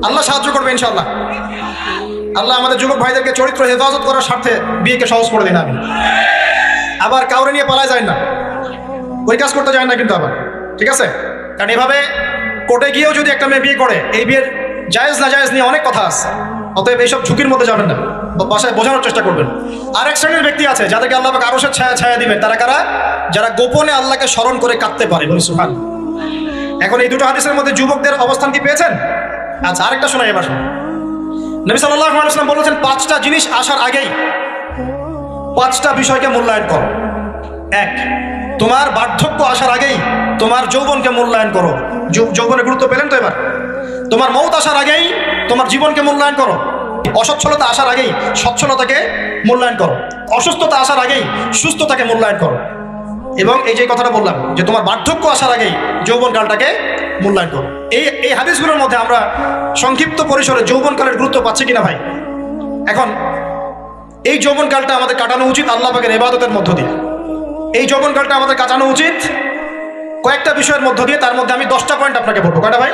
আল্লাহ সাহায্য করবে ইনশাআল্লাহ। আল্লাহ আমাদের যুবক ভাইদেরকে চরিত্র হেফাজত করার স্বার্থে বিয়েকে সহজ করে দিন। আমি আবার কাউরে নিয়ে পালায় যায় না, ওই কাজ করতে যায় না কিন্তু আবার, ঠিক আছে? কারণ এভাবে কোর্টে গিয়েও যদি একটা মেয়ে বিয়ে করে, এই বিয়ের জায়েজ না জায়েজ নিয়ে অনেক কথা আছে। অতএব এইসব ঝুঁকির মধ্যে যাবেন না, বাসায় বোঝানোর চেষ্টা করবেন। আরেক শ্রেণীর ব্যক্তি আছে যাদেরকে আল্লাহ পাক আরশের ছায়া ছায়া দিবেন। তারা কারা? যারা গোপনে আল্লাহকে স্মরণ করে কাঁদতে পারে। বলি সুবহান। এখন এই দুটো হাদিসের মধ্যে যুবকদের অবস্থান কি পেয়েছেন? আচ্ছা, আরেকটা শোনাই এবার। নবী সাল্লাল্লাহু আলাইহি ওয়াসাল্লাম বলেছেন, 5টা জিনিস আসার আগেই 5টা বিষয়কে মূল্যায়ন করো। 1, তোমার বার্ধক্য আসার আগেই তোমার যৌবনকে মূল্যায়ন করো। যৌবনের গুরুত্ব পেলেন তো এবার? তোমার মৌত আসার আগেই তোমার জীবনকে মূল্যায়ন করো। অসচ্ছলতা আসার আগেই সচ্ছলতাকে মূল্যায়ন করো। অসুস্থতা আসার আগেই সুস্থতাকে মূল্যায়ন করো। এবং এই যে কথাটা বললাম যে তোমার বার্ধক্য আসার আগেই যৌবনকালটাকে মূল্যায়ন করো। এই হাদিসগুলোর মধ্যে আমরা সংক্ষিপ্ত পরিসরে যৌবনকালের গুরুত্ব পাচ্ছি কিনা ভাই? এখন এই যৌবনকালটা আমাদের কাটানো উচিত আল্লাহ পাকের ইবাদতের মধ্য দিয়ে। এই যৌবনকালটা আমাদের কাটানো উচিত কয়েকটা বিষয়ের মধ্য দিয়ে। তার মধ্যে আমি 10টা পয়েন্ট আপনাকে বলবো। কয়টা ভাই?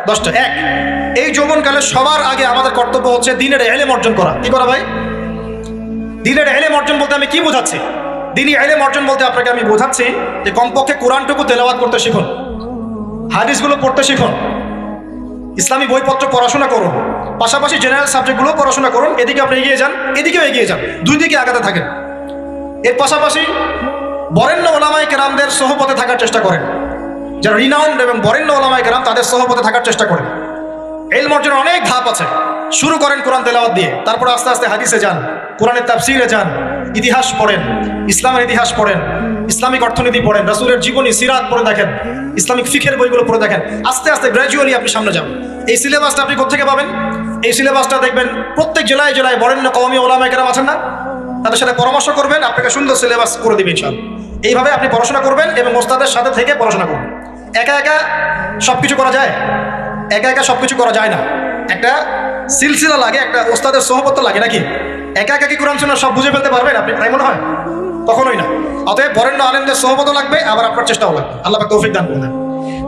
10টা। 1, এই যৌবনকালে সবার আগে আমাদের কর্তব্য হচ্ছে দ্বীনের ইলম অর্জন করা। কি করা ভাই? দ্বীনের ইলম অর্জন বলতে আমি কি বোঝাচ্ছি? দ্বীনি ইলম অর্জন বলতে আপনাকে আমি বোঝাচ্ছি যে কমপক্ষে কোরআনটুকু তেলাওয়াত করতে শিখুন, হাদিসগুলো পড়তে শিখুন, ইসলামী বইপত্র পড়াশোনা করুন, পাশাপাশি জেনারেল সাবজেক্টগুলো পড়াশোনা করুন। এদিকে আপনি এগিয়ে যান, এদিকেও এগিয়ে যান, দুই দিকে আগাতে থাকেন। এর পাশাপাশি বরেণ্য ওলামায়ে কেরামদের সহবতে থাকার চেষ্টা করেন। যারা রিনাউন্ড এবং বরেণ্য ওলামায়ে কেরাম, তাদের সহবতে থাকার চেষ্টা করেন। ইলম অর্জনের অনেক ধাপ আছে। শুরু করেন কোরআন তেলাওয়াত দিয়ে, তারপর আস্তে আস্তে হাদিসে যান, কোরআনের তাফসীরে যান, ইতিহাস পড়েন, ইসলামের ইতিহাস পড়েন, ইসলামিক অর্থনীতি পড়েন, রাসূলের জীবনী সিরাত পড়ে দেখেন, ইসলামিক ফিকহের বইগুলো পড়ে দেখেন। আস্তে আস্তে গ্র্যাজুয়ালি আপনি সামনে যাবেন। এই সিলেবাসটা আপনি কোত্থেকে পাবেন? এই সিলেবাসটা দেখবেন প্রত্যেক জেলায় জেলায় বরেণ্য কওমি ওলামায়ে কেরাম আছেন না, তাদের সাথে পরামর্শ করবেন, আপনাকে সুন্দর সিলেবাস করে দিবে ইনশাআল্লাহ। এইভাবে আপনি পড়াশোনা করবেন এবং ওস্তাদের সাথে থেকে পড়াশোনা করবেন। একা একা সবকিছু করা যায়? একা একা সবকিছু করা যায় না। একটা সিলসিলা লাগে, একটা ওস্তাদের সহবত লাগে নাকি? একা একা কি কোরআন সুন্নাহ সব বুঝে ফেলতে পারবেন আপনি? তাই মনে হয়? কখনোই না। অতএব বরেণ্য আলেমদের সহবত লাগবে, আবার আপনার চেষ্টাও লাগবে। আল্লাহ পাক তৌফিক দান করুন।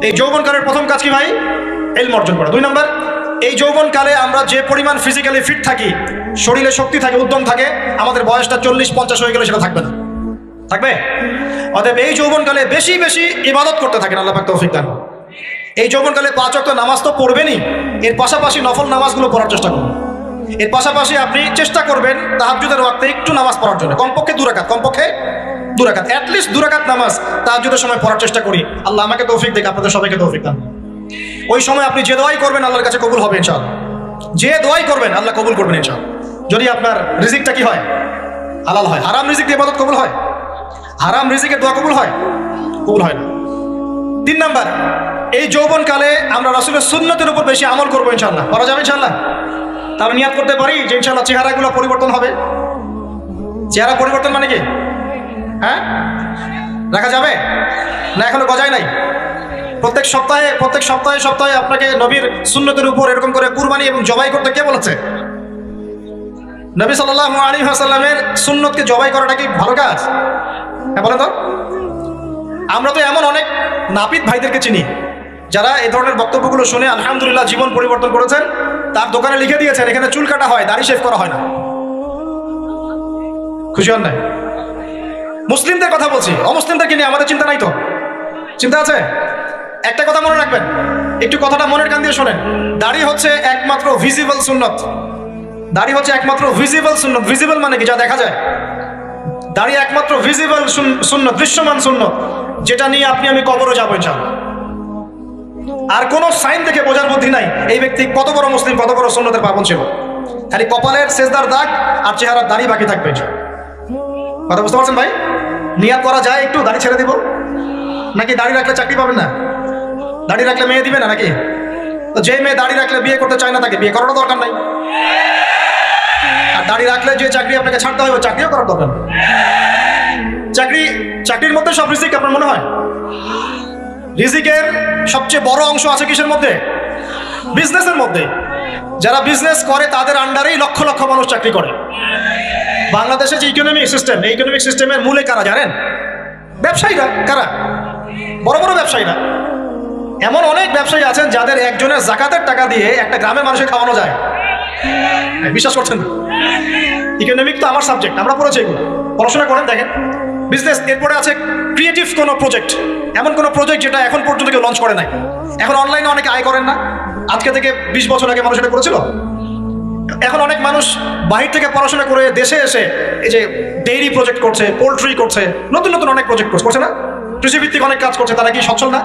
এই যৌবনকালের প্রথম কাজ কি ভাই? ইলম অর্জন করা। 2 নম্বর, এই যৌবনকালে আমরা যে পরিমাণ ফিজিক্যালি ফিট থাকি, শরীরে শক্তি থাকে, উদ্যম থাকে, আমাদের বয়সটা 40-50 হয়ে গেলে সেটা থাকবে না। থাকবে? অতএব এই যৌবনকালে বেশি বেশি ইবাদত করতে থাকেন। আল্লাহ পাক তৌফিক দান। এই যৌবনকালে 5 ওয়াক্ত নামাজ তো পড়বেনই, এর পাশাপাশি নফল নামাজগুলো পড়ার চেষ্টা করুন। এর পাশাপাশি আপনি চেষ্টা করবেন তাহাজ্জুদের ওয়াক্তে একটু নামাজ পড়ার জন্য, কমপক্ষে 2 রাকাত, কমপক্ষে 2 রাকাত, অ্যাটলিস্ট 2 রাকাত নামাজ তাহাজ্জুদের সময় পড়ার চেষ্টা করি। আল্লাহ আমাকে তৌফিক দেখ, আপনাদের সবাইকে তৌফিক দান। ওই সময় আপনি যে দোয়াই করবেন আল্লাহর কাছে কবুল হবে ইনশাআল্লাহ। যে দোয়াই করবেন আল্লাহ কবুল করবেন ইনশাআল্লাহ, যদি আপনার রিজিকটা কি হয়? হালাল হয়। হারাম রিজিক দিয়ে ইবাদত কবুল হয়? হারাম রিজিকের দোয়া কবুল হয়? কবুল হয় না। 3 নাম্বার, এই যৌবনকালে আমরা রাসূলের সুন্নতের উপর বেশি আমল করবো ইনশাআল্লাহ। করা যাবে ইনশাআল্লাহ? তাহলে নিয়াত করতে পারি যে ইনশাআল্লাহ চেহারাগুলো পরিবর্তন হবে। চেহারা পরিবর্তন মানে কি? হ্যাঁ, রাখা যাবে না? এখনো গজায় নাই। প্রত্যেক সপ্তাহে আপনাকে নবীর সুন্নতের উপর এরকম করে কুরবানি এবং জবাই করতে কে বলেছে? নবী সাল্লাল্লাহু আলাইহি ওয়াসাল্লামের সুন্নতকে জবাই করাটা কি ভালো কাজ? হ্যাঁ বলেন তো। আমরা তো এমন অনেক নাপিত ভাইদেরকে চিনি যারা এই ধরনের বক্তব্যগুলো শুনে আলহামদুলিল্লাহ জীবন পরিবর্তন করেছেন। তার দোকানে লিখে দিয়েছেন এখানে চুল কাটা হয়, দাড়ি শেভ করা হয় না। খুশি হন নাই? মুসলিমদের কথা বলছি, অমুসলিমদেরকে নিয়ে আমাদের চিন্তা নাই তো? চিন্তা আছে? একটা কথা মনে রাখবেন, একটু কথাটা মনের কান দিয়ে শোনেন। দাড়ি হচ্ছে একমাত্র ভিজিবল সুন্নত। দাড়ি হচ্ছে একমাত্র ভিজিবল সুন্নত। ভিজিবল মানে কি? যা দেখা যায়। দাড়ি একমাত্র ভিজিবল সুন্নত, দৃশ্যমান সুন্নত, যেটা নিয়ে আপনি আমি কবরে যাবো ইনশাআল্লাহ। আর কোনো সাইন দেখে বোঝার বুদ্ধি নাই এই ব্যক্তি কত বড় মুসলিম, কত বড় সুন্নতের পাবন ছিল। খালি কপালের সেজদার দাগ আর চেহারার দাড়ি বাকি থাকবে ইনশাআল্লাহ। কথা বুঝতে পারছেন ভাই? নিয়াত করা যায় একটু দাড়ি ছেড়ে দিব নাকি? দাড়ি রাখলে চাকরি পাবেন না? দাড়ি রাখলে মেয়ে দিবে না নাকি? তো যে মেয়ে দাড়ি রাখলে বিয়ে করতে চায় না তাকে বিয়ে করারও দরকার নাই। আর দাড়ি রাখলে যে চাকরি আপনাকে ছাড়তে হবে চাকরিও করার দরকার নেই। চাকরির মধ্যে সব রিজিক আপনার মনে হয়? রিজিকের সবচেয়ে বড় অংশ আছে কিসের মধ্যে? বিজনেসের মধ্যে। যারা বিজনেস করে তাদের আন্ডারেই লক্ষ লক্ষ মানুষ চাকরি করে। বাংলাদেশের যে ইকোনমিক সিস্টেম, এই ইকোনমিক সিস্টেমের মূলে কারা জানেন? ব্যবসায়ীরা। কারা? বড় বড় ব্যবসায়ীরা। এমন অনেক ব্যবসায়ী আছেন যাদের একজনের জাকাতের টাকা দিয়ে একটা গ্রামের মানুষকে খাওয়ানো যায়। বিশ্বাস করছেন না? ইকোনমিক তো আমার সাবজেক্ট, আমরা পড়েছি এগুলো, পড়াশোনা করেন দেখেন। বিজনেস, এরপরে আছে ক্রিয়েটিভ কোনো প্রজেক্ট, এমন কোনো প্রজেক্ট যেটা এখন পর্যন্ত কেউ লঞ্চ করে নাই। এখন অনলাইনে অনেকে আয় করেন না, আজকে থেকে 20 বছর আগে মানুষ এটা করেছিল। এখন অনেক মানুষ বাহির থেকে পড়াশোনা করে দেশে এসে এই যে ডেইরি প্রজেক্ট করছে, পোল্ট্রি করছে, নতুন নতুন অনেক প্রজেক্ট করছে না, কৃষিভিত্তিক অনেক কাজ করছে। তারা কি সচ্ছল না?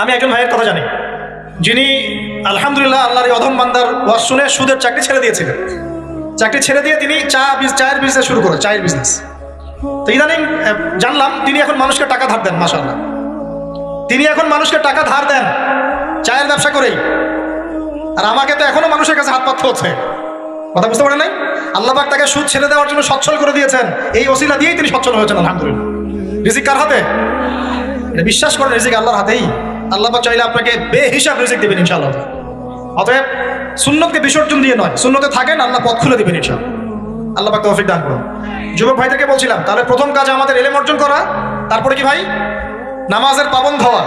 আমি একজন ভাইয়ের কথা জানি, যিনি আলহামদুলিল্লাহ আল্লাহর অধম বান্দার ওয়াজ শুনে সুদের চাকরি ছেড়ে দিয়েছিলেন। চাকরি ছেড়ে দিয়ে তিনি চায়ের বিজনেস শুরু করে, চায়ের বিজনেস। তো ইদানিং জানলাম তিনি এখন মানুষকে টাকা ধার দেন। মাশাআল্লাহ, তিনি এখন মানুষকে টাকা ধার দেন চায়ের ব্যবসা করেই। আর আমাকে তো এখনো মানুষের কাছে হাত পাততে হচ্ছে। কথা বুঝতে পারেন নাই? আল্লাহ পাক তাকে সুদ ছেড়ে দেওয়ার জন্য সচ্ছল করে দিয়েছেন, এই ওসিলা দিয়েই তিনি সচ্ছল হয়েছেন আলহামদুলিল্লাহ। রিজিক কার হাতে? বিশ্বাস করেন, রিজিক আল্লাহর হাতেই। আল্লাহ পাক চাইলে আপনাকে বেহিসাব রিজিক দিবেন ইনশাআল্লাহ। অতএব সুন্নতকে বিসর্জন দিয়ে নয়, সুন্নতে থাকেন, আল্লাহ পথ খুলে দিবেন ইনশাআল্লাহ। আল্লাহ পাক তৌফিক দান করুন। যুবক ভাইদেরকে বলছিলাম, তাহলে প্রথম কাজ আমাদের ইলম অর্জন করা, তারপরে কি ভাই? নামাজের পাবন্দ হওয়া,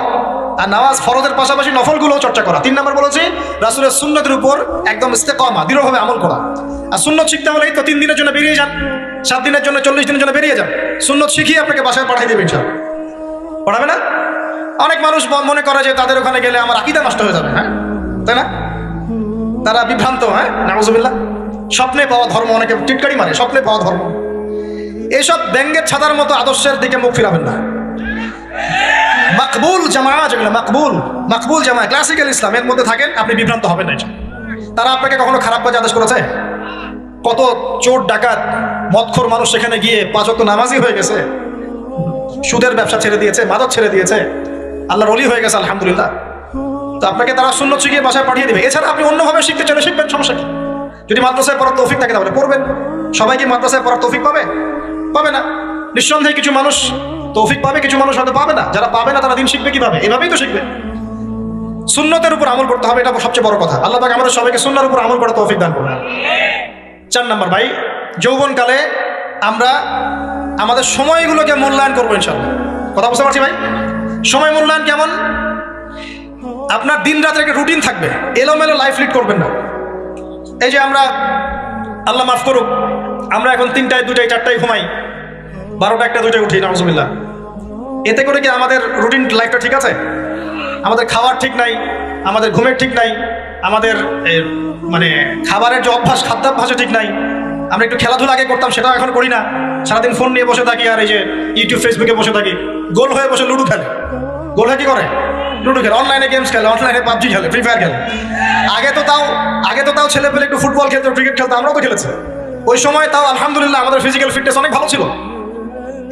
আর নামাজ ফরজের পাশাপাশি নফলগুলো চর্চা করা। 3 নম্বর বলেছি রাসূলের সুন্নতের উপর একদম ইস্তেকামা, দৃঢ়ভাবে আমল করা। আর সুন্নত শিখতে হলেই তো 3 দিনের জন্য বেরিয়ে যান, 7 দিনের জন্য, 40 দিনের জন্য বেরিয়ে যান। সুন্নত শিখিয়ে আপনাকে বাসায় পাঠিয়ে দেবে ইনশাআল্লাহ। পড়াবে না? অনেক মানুষ মনে করে যে তাদের ওখানে গেলে আমার আকীদা নষ্ট হয়ে যাবে, হ্যাঁ তাই না? তারা বিভ্রান্ত, হ্যাঁ নাউজুবিল্লাহ। স্বপ্নে পাওয়া ধর্ম, অনেকে টিটকারি মারে, স্বপ্নে পাওয়া ধর্ম। এইসব ব্যঙ্গের ছাতার মতো আদর্শের দিকে মুখ ফিরাবেন না। মাকবুল জামা, যেগুলো মাকবুল জামা, ক্লাসিক্যাল ইসলামের মধ্যে থাকেন, আপনি বিভ্রান্ত হবেন না। তারা আপনাকে কখনো খারাপ কাজে আদেশ করেছে? কত চোর ডাকাত মদখোর মানুষ সেখানে গিয়ে 5 ওয়াক্ত নামাজি হয়ে গেছে, সুদের ব্যবসা ছেড়ে দিয়েছে, মাদক ছেড়ে দিয়েছে, আল্লাহর ওলি হয়ে গেছে আলহামদুলিল্লাহ। তো আপনাকে তারা সুন্নত শিখিয়ে বাসায় পাঠিয়ে দিবে। এছাড়া আপনি অন্যভাবে শিখতে চাইলে শিখবেন, সমস্যা কি? যদি মাদ্রাসায় পড়ার তৌফিক থাকে তাহলে পড়বেন। সবাই কি মাদ্রাসায় পড়ার তৌফিক পাবে? পাবে না। নিঃসন্দেহে কিছু মানুষ তৌফিক পাবে, কিছু মানুষ হয়তো পাবে না। যারা পাবে না তারা দিন শিখবে কিভাবে? এভাবেই তো শিখবে। সুন্নতের উপর আমল করতে হবে, এটা সবচেয়ে বড় কথা। আল্লাহ পাক আমাদের সবাইকে সুন্নাহর উপর আমল করার তৌফিক দান করুন। 4 নম্বর ভাই, যৌবনকালে আমরা আমাদের সময়গুলোকে মূল্যায়ন করবো ইনশাআল্লাহ। কথা বুঝতে পারছি ভাই? সময় মূল্যায়ন কেমন? আপনার দিন রাতের একটা রুটিন থাকবে, এলোমেলো লাইফ লিড করবেন না। এই যে আমরা, আল্লাহ মাফ করুক, আমরা এখন 3টায় 2টায় 4টায় ঘুমাই, 12টা 1টা 2টায় উঠি, নাউজুবিল্লাহ। এতে করে কি আমাদের রুটিন লাইফটা ঠিক আছে? আমাদের খাওয়ার ঠিক নাই, আমাদের ঘুমের ঠিক নাই, আমাদের মানে খাবারের যে অভ্যাস, খাদ্যাভ্যাসও ঠিক নাই। আমরা একটু খেলাধুলা আগে করতাম, সেটাও এখন করি না। সারাদিন ফোন নিয়ে বসে থাকি, আর এই যে ইউটিউব ফেসবুকে বসে থাকি। গোল হয়ে বসে লুডো খেলে। গোল হয়ে কি করে? লুডো খেলে, অনলাইনে গেমস খেলে, অনলাইনে পাবজি খেলে, ফ্রি ফায়ার খেলে। আগে তো তাও ছেলে পেলে একটু ফুটবল খেলতো, ক্রিকেট খেলতো, আমরাও তো খেলেছি। ওই সময় তাও আলহামদুলিল্লাহ আমাদের ফিজিক্যাল ফিটনেস অনেক ভালো ছিল।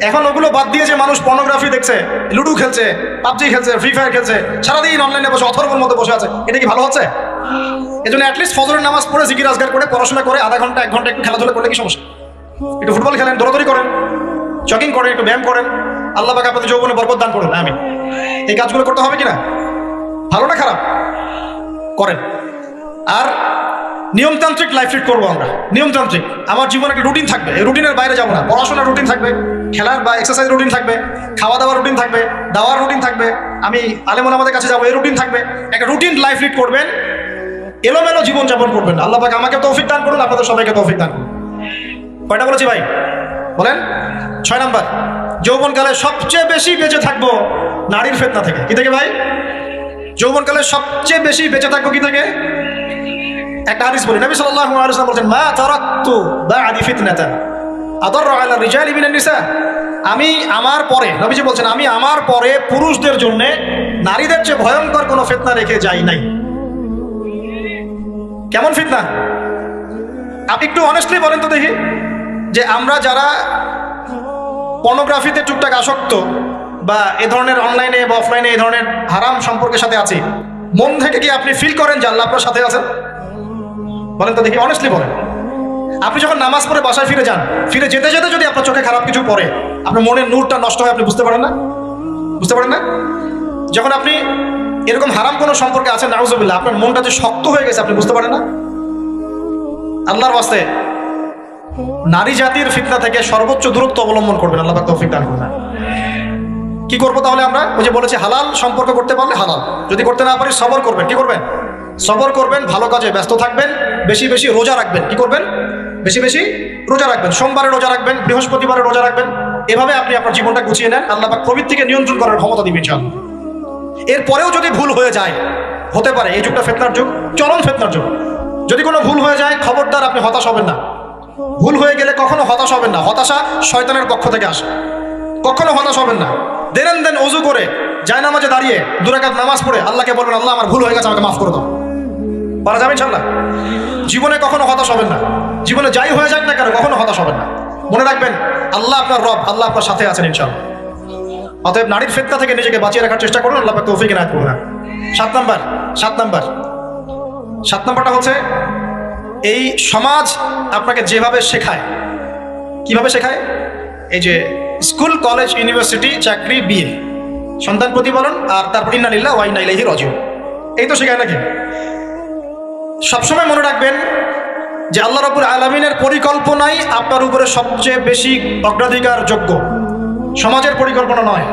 এখন ওগুলো বাদ দিয়ে যে মানুষ পর্নোগ্রাফি দেখছে, লুডো খেলছে, পাবজি খেলছে, ফ্রি ফায়ার খেলছে, সারাদিন অনলাইনে বসে অথর্বর মধ্যে বসে আছে, এটা কি ভালো হচ্ছে? এজন্য অ্যাটলিস্ট ফজরের নামাজ পড়ে জিকির আজগার করে পড়াশোনা করে আধা ঘন্টা 1 ঘন্টা একটু খেলাধুলা করলে কি সমস্যা? একটু ফুটবল খেলেন, দৌড়াদৌড়ি করেন, জগিং করেন, একটু ব্যায়াম করেন। আল্লাহ পাক আপনাদের যৌবনে বরকত দান করুন, আমিন। এই কাজগুলো করতে হবে কিনা? ভালো না খারাপ? করেন। আর নিয়মতান্ত্রিক লাইফ লিড করবো আমরা, নিয়মতান্ত্রিক। আমার জীবনে একটা রুটিন থাকবে, এই রুটিনের বাইরে যাবো না। পড়াশোনার রুটিন থাকবে, খেলার বা এক্সারসাইজ রুটিন থাকবে, খাওয়া দাওয়ার রুটিন থাকবে, দাওয়ার রুটিন থাকবে, আমি আলেমুল আমাদের কাছে যাবো, এই রুটিন থাকবে। একটা রুটিন লাইফ লিড করবেন, এলোমেলো জীবন যাপন করবেন। আল্লাহ পাক আমাকে তৌফিক দান করুন, আপনাদের সবাইকে তৌফিক দান করুন। কয়টা বলেছি ভাই? বলেন। 6 নম্বর, যৌবনকালে সবচেয়ে বেশি বেঁচে থাকবো নারীর ফিতনা থেকে। কি থেকে ভাই? যৌবনকালে সবচেয়ে বেশি বেঁচে থাকবো কি থেকে? একটা হাদিস বলি, নবী সাল্লাল্লাহু আলাইহি ওয়াসাল্লাম বলেন, মা তারাকতু বা'দি ফিতনাতান আদাররু আলা রিজালি মিনান নিসা। আমি আমার পরে, নবীজি বলছেন, আমি আমার পরে পুরুষদের জন্য নারীদের চেয়ে ভয়ঙ্কর কোনো ফিতনা রেখে যাই নাই। কেমন ফিতনা? আপনি একটু অনেস্টলি বলেন তো দেখি, যে আমরা যারা পর্নোগ্রাফিতে টুকটাক আসক্ত বা এ ধরনের অনলাইনে বা অফলাইনে এই ধরনের হারাম সম্পর্কের সাথে আছি, মন থেকে কি আপনি ফিল করেন যে আল্লাহ আপনার সাথে আছেন? বলেন তো দেখি, অনেস্টলি বলেন। আপনি যখন নামাজ পড়ে বাসায় ফিরে যান, ফিরে যেতে যেতে যদি আপনার চোখে খারাপ কিছু পড়ে, আপনার মনের নূরটা নষ্ট হয়, আপনি বুঝতে পারেন না? বুঝতে পারেন না? যখন আপনি এরকম হারাম কোনো সম্পর্কে আছেন, নাউজুবিল্লাহ, আপনার মনটা যে শক্ত হয়ে গেছে, আপনি বুঝতে পারেন না? আল্লাহর ওয়াস্তে নারী জাতির ফিতনা থেকে সর্বোচ্চ দূরত্ব অবলম্বন করবেন। আল্লাহ পাক তৌফিক দান করুন। কি করবো তাহলে আমরা? ওই যে বলেছি হালাল সম্পর্ক করতে পারলে হালাল, যদি করতে না পারি সবর করবেন। কি করবেন? সবর করবেন, ভালো কাজে ব্যস্ত থাকবেন, বেশি বেশি রোজা রাখবেন। কি করবেন? বেশি বেশি রোজা রাখবেন, সোমবারে রোজা রাখবেন, বৃহস্পতিবারে রোজা রাখবেন। এভাবে আপনি আপনার জীবনটা গুছিয়ে নেন, আল্লাহ পাক প্রবৃত্তিকে নিয়ন্ত্রণ করার ক্ষমতা দিবেন ইনশাআল্লাহ। এরপরেও যদি ভুল হয়ে যায়, হতে পারে এই যুগটা ফিতনার যুগ, চরম ফিতনার যুগ। যদি কোনো ভুল হয়ে যায় খবরদার আপনি হতাশ হবেন না। ভুল হয়ে গেলে কখনো হতাশ হবেন না, হতাশা শয়তানের পক্ষ থেকে আসে। কখনো হতাশ হবেন না। দেন ওযু করে জায়নামাজে দাঁড়িয়ে 2 রাকাত নামাজ পড়ে আল্লাহকে বলবেন, আল্লাহ আমার ভুল হয়ে গেছে, আমাকে মাফ করে দাও। পারা যাবে ইনশাআল্লাহ। জীবনে কখনো হতাশ হবেন না, জীবনে যাই হয়ে যাক না কেন কখনো হতাশ হবেন না। মনে রাখবেন আল্লাহ আপনার রব, আল্লাহ আপনার সাথে আছেন ইনশাআল্লাহ। অতএব নারীর ফিতনা থেকে নিজেকে বাঁচিয়ে রাখার চেষ্টা করুন, আল্লাহ পাক তৌফিক এনায়েত করুন। 7 নাম্বারটা হচ্ছে এই সমাজ আপনাকে যেভাবে শেখায়, কিভাবে শেখায়? এই যে স্কুল, কলেজ, ইউনিভার্সিটি, চাকরি, বিয়ে, সন্তান প্রতিপালন, আর তারপর ইন্না লিল্লাহি ওয়া ইন্না ইলাইহি রাজিউন, এই তো শেখায় নাকি? সবসময় মনে রাখবেন যে আল্লাহ রাব্বুল আলামিনের পরিকল্পনাই আপনার উপরে সবচেয়ে বেশি অগ্রাধিকার যোগ্য, সমাজের পরিকল্পনা নয়।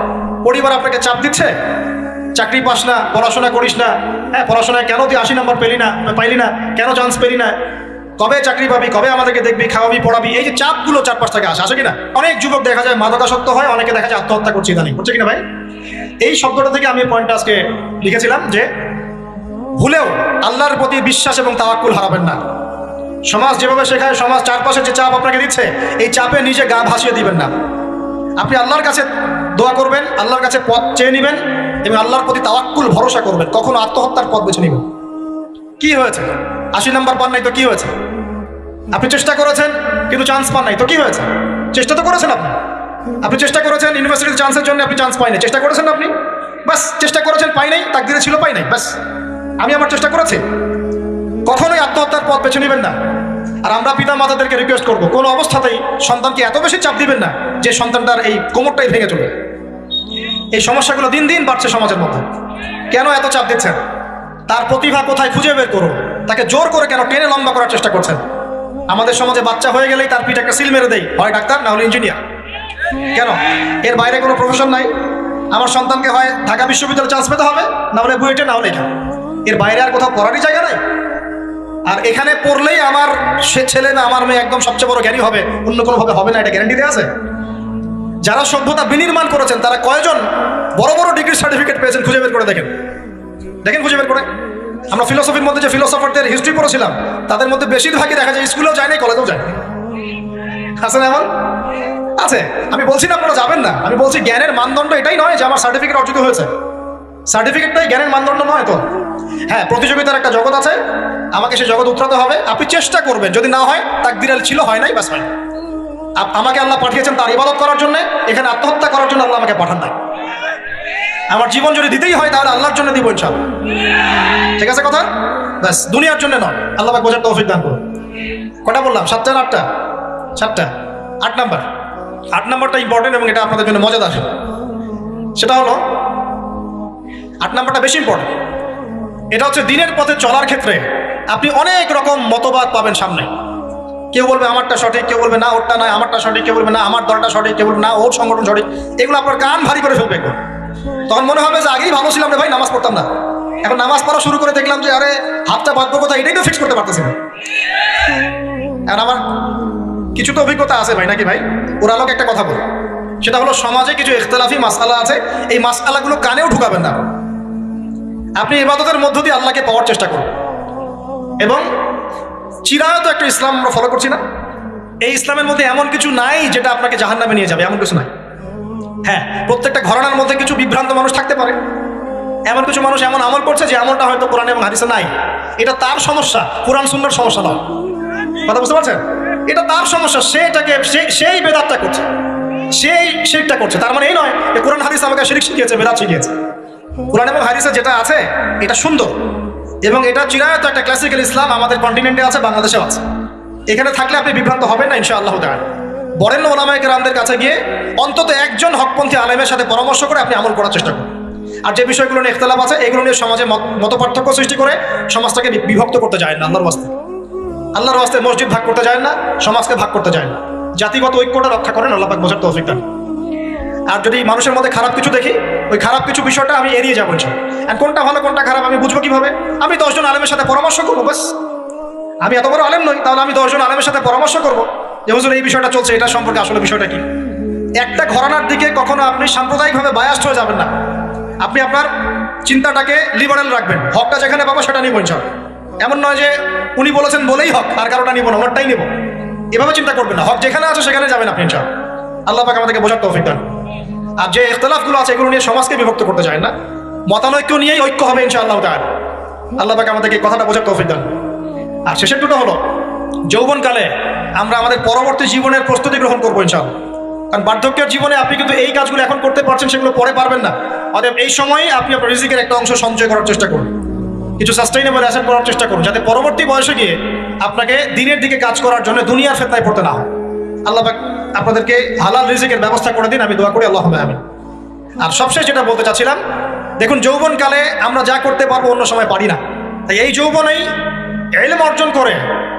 পরিবার আপনাকে চাপ দিচ্ছে, চাকরি পাস না, পড়াশোনা করিস না, হ্যাঁ পড়াশোনায় কেন তুই 80 নম্বর পাইলি না, কেন চান্স পেলি না, কবে চাকরি পাবি, কবে আমাদেরকে দেখবি, খাওয়াবি, পড়াবি, এই যে চাপগুলো চারপাশ থেকে আসে কিনা? অনেক যুবক দেখা যায় মাদকাসক্ত হয়, অনেকে দেখা যায় আত্মহত্যা করছে ইদানিং, হচ্ছে কিনা ভাই? এই শব্দটা থেকে আমি পয়েন্টটা আজকে লিখেছিলাম যে ভুলেও আল্লাহর প্রতি বিশ্বাস এবং তাওয়াক্কুল হারাবেন না। সমাজ যেভাবে শেখায়, সমাজ চারপাশে যে চাপ আপনাকে দিচ্ছে, এই চাপে নিজে গা ভাসিয়ে দিবেন না। আপনি আল্লাহর কাছে দোয়া করবেন, আল্লাহর কাছে পথ চেয়ে নেবেন এবং আল্লাহর প্রতি তাওয়াক্কুল ভরসা করবেন। কখনো আত্মহত্যার পথ বেছে নেবেন। কি হয়েছে? 80 নম্বর পান নাই তো কি হয়েছে? আপনি চেষ্টা করেছেন কিন্তু চান্স পান নাই তো কি হয়েছে? চেষ্টা তো করেছেন আপনি চেষ্টা করেছেন ইউনিভার্সিটির চান্সের জন্য, আপনি চান্স পাইনি, চেষ্টা করেছেন আপনি, বাস চেষ্টা করেছেন, পাই নাই, তাকদিরে ছিল পাই নাই, বাস আমি আমার চেষ্টা করেছি। কখনোই আত্মহত্যার পথ বেছে নেবেন না। আর আমরা পিতা মাতাদেরকে রিকোয়েস্ট করবো, কোনো অবস্থাতেই সন্তানকে এত বেশি চাপ দিবেন না যে সন্তানটার এই কোমরটাই ভেঙে চলবে। এই সমস্যাগুলো দিন দিন বাড়ছে সমাজের মধ্যে। কেন এত চাপ দিচ্ছেন? তার প্রতিভা কোথায় খুঁজে বের করুন। তাকে জোর করে কেন টেনে লম্বা করার চেষ্টা করছেন? আমাদের সমাজে বাচ্চা হয়ে গেলেই তার পিঠে একটা সিল মেরে দেয়, হয় ডাক্তার না হলে ইঞ্জিনিয়ার। কেন? এর বাইরে কোনো প্রফেশন নাই। আমার সন্তানকে হয় ঢাকা বিশ্ববিদ্যালয়ে চান্স পেতে হবে, না হলে বুয়েটে, না হলে এখানে। এর বাইরে আর কোথাও পড়ারই জায়গা নাই। আর এখানে পড়লেই আমার সে ছেলে না আমার মেয়ে একদম সবচেয়ে বড় জ্ঞানী হবে, অন্য কোনোভাবে হবে না, এটা গ্যারান্টি দেওয়া আছে? যারা সভ্যতা বিনির্মাণ করেছেন তারা কয়জন বড় বড় ডিগ্রি সার্টিফিকেট পেয়েছেন খুঁজে বের করে দেখেন, খুঁজে বের করে। আমরা ফিলোসফির মধ্যে যে ফিলোসফারদের হিস্ট্রি পড়েছিলাম তাদের মধ্যে বেশিরভাগই দেখা যায় স্কুলেও যায় নাই, কলেজেও যায় আছে না? এমন আছে। আমি বলছি না আপনারা যাবেন না, আমি বলছি জ্ঞানের মানদণ্ড এটাই নয় যে আমার সার্টিফিকেট অর্জিত হয়েছে। সার্টিফিকেটটাই জ্ঞানের মানদণ্ড নয় তো। হ্যাঁ, প্রতিযোগিতার একটা জগৎ আছে, আমাকে সেই জগৎ উতরাতে হবে। আপনি চেষ্টা করবেন, যদি না হয় তাকদীরে ছিল, হয় নাই, বাস হয়। আমাকে আল্লাহ পাঠিয়েছেন তার ইবাদত করার জন্য, এখানে আত্মহত্যা করার জন্য আল্লাহ আমাকে পাঠান নাই। আমার জীবন যদি দিতেই হয় তাহলে আল্লাহর জন্য দিব ইনশাআল্লাহ। ঠিক আছে কথা? বাস, দুনিয়ার জন্য নয়। আল্লাহ পাক বোঝার তৌফিক দান করুন। কটা বললাম? 7টা না 8টা? 7টা। 8 নাম্বারটা ইম্পর্টেন্ট এবং এটা আপনাদের জন্য মজাদার। সেটা হলো 8 নাম্বারটা বেশি ইম্পর্টেন্ট। এটা হচ্ছে দিনের পথে চলার ক্ষেত্রে আপনি অনেক রকম মতবাদ পাবেন সামনে। কেউ বলবে আমারটা সঠিক, কেউ বলবে না ওরটা নয়, আমারটা সঠিক, কেউ বলবে না আমার দলটা সঠিক, কেউ বলবে না ওর সংগঠন সঠিক। এগুলো আপনার কান ভারী করে ফেলবে। তখন মনে হবে যে আগেই ভালো ছিলাম রে ভাই, নামাজ পড়তাম না। এখন নামাজ পড়া শুরু করে দেখলাম যে আরে হাতটা বাঁধবো কোথায়, এটাই তো ফিক্স করতে পারতেছি না। এখন আমার কিছু তো অভিজ্ঞতা আছে ভাই, নাকি ভাই? ওরা লোক একটা কথা বলে, সেটা হলো সমাজে কিছু ইখতিলাফি মাসআলা আছে, এই মাসআলাগুলো কানেও ঢুকাবেন না। আপনি ইবাদতের মধ্য দিয়ে আল্লাহকে পাওয়ার চেষ্টা করুন। এবং চিরায়ত একটা ইসলাম আমরা ফলো করছি না? এই ইসলামের মধ্যে এমন কিছু নাই যেটা আপনাকে জাহান্নামে নিয়ে যাবে, এমন কিছু নাই। হ্যাঁ, প্রত্যেকটা ঘরানার মধ্যে কিছু বিভ্রান্ত মানুষ থাকতে পারে। এমন কিছু মানুষ এমন আমল করছে যে আমলটা হয়তো কোরআন এবং হাদিসে নাই। এটা তার সমস্যা, কোরআন সুন্নাহর সমস্যা নয়। কথা বুঝতে পারছেন? এটা তার সমস্যা। সেই বেদাতটা করছে, সেই শিরকটা করছে। তার মানে এই নয় যে কোরআন হাদিস আমাকে শিরক শিখিয়েছে, বেদাত শিখিয়েছে। কোরআন এবং হাদিসে যেটা আছে এটা সুন্দর এবং এটা চিরায়ত একটা ক্লাসিক্যাল ইসলাম আমাদের কন্টিনেন্টে আছে, বাংলাদেশেও আছে। এখানে থাকলে আপনি বিভ্রান্ত হবেন না ইনশাআল্লাহ তাআলা। বরেণ্য ওলামায়ে কেরামদের কাছে গিয়ে অন্তত একজন হকপন্থী আলেমের সাথে পরামর্শ করে আপনি আমল করার চেষ্টা করুন। আর যে বিষয়গুলো নিয়ে ইখতিলাফ আছে এগুলো নিয়ে সমাজে মতপার্থক্য সৃষ্টি করে সমাজটাকে বিভক্ত করতে যায় না। আল্লাহর ওয়াস্তে মসজিদ ভাগ করতে যায় না, সমাজকে ভাগ করতে যায় না। জাতিগত ঐক্যটা রক্ষা করেন, আল্লাহ পাক বোঝার তৌফিক দান। আর যদি মানুষের মধ্যে খারাপ কিছু দেখি, ওই খারাপ কিছু বিষয়টা আমি এড়িয়ে যাবো। আর কোনটা ভালো কোনটা খারাপ আমি বুঝবো কিভাবে? আমি 10 জন আলেমের সাথে পরামর্শ করবো, বাস। আমি এত বড় আলেম নই, তাহলে আমি 10 জন আলেমের সাথে পরামর্শ করবো যে হুজুর এই বিষয়টা চলছে, এটা সম্পর্কে আসলে বিষয়টা কি। একটা ঘরানার দিকে কখনো আপনি সাম্প্রদায়িকভাবে বায়াস্ট হয়ে যাবেন না। আপনি আপনার চিন্তাটাকে লিবারেল রাখবেন। হকটা যেখানে পাবো সেটা নিব ইনশাআল্লাহ। এমন নয় যে উনি বলেছেন বলেই হক, আর কারোটা নিব না, ওরটাই নিব, এভাবে চিন্তা করবেন না। হক যেখানে আছে সেখানে যাবেন আপনি ইনশাআল্লাহ। আল্লাহ পাক আমাদেরকে বোঝার তৌফিক দান। আর যে ইখতিলাফগুলো আছে এগুলো নিয়ে সমাজকে বিভক্ত করতে চায় না, মতানৈক্য নিয়েই ঐক্য হবে ইনশাআল্লাহ তাআলা। আল্লাহ পাক আমাদেরকে কথাটা বোঝার তৌফিক দান। আর শেষের দুটো হলো, যৌবনকালে আমরা আমাদের পরবর্তী জীবনের প্রস্তুতি গ্রহণ করবো ইনশাআল্লাহ। কারণ বার্ধক্যের জীবনে আপনি কিন্তু এই কাজগুলো এখন করতে পারছেন, সেগুলো পরে পারবেন না। অতএব এই সময়ে আপনি আপনার রিজিকের একটা অংশ সঞ্চয় করার চেষ্টা করুন, কিছু সাস্টেইনেবল অ্যাসেট করার চেষ্টা করুন, যাতে পরবর্তী বয়সে গিয়ে আপনাকে দিনের দিকে কাজ করার জন্য দুনিয়ার ফিতনায় পড়তে না হয়। আল্লাহ পাক আপনাদেরকে হালাল রিজিকের ব্যবস্থা করে দিন, আমি দোয়া করি, আল্লাহুম্মা আমিন। আর সবশেষ যেটা বলতে চাচ্ছিলাম, দেখুন যৌবনকালে আমরা যা করতে পারবো অন্য সময় পারি না। তাই এই যৌবনেই ইলম অর্জন করে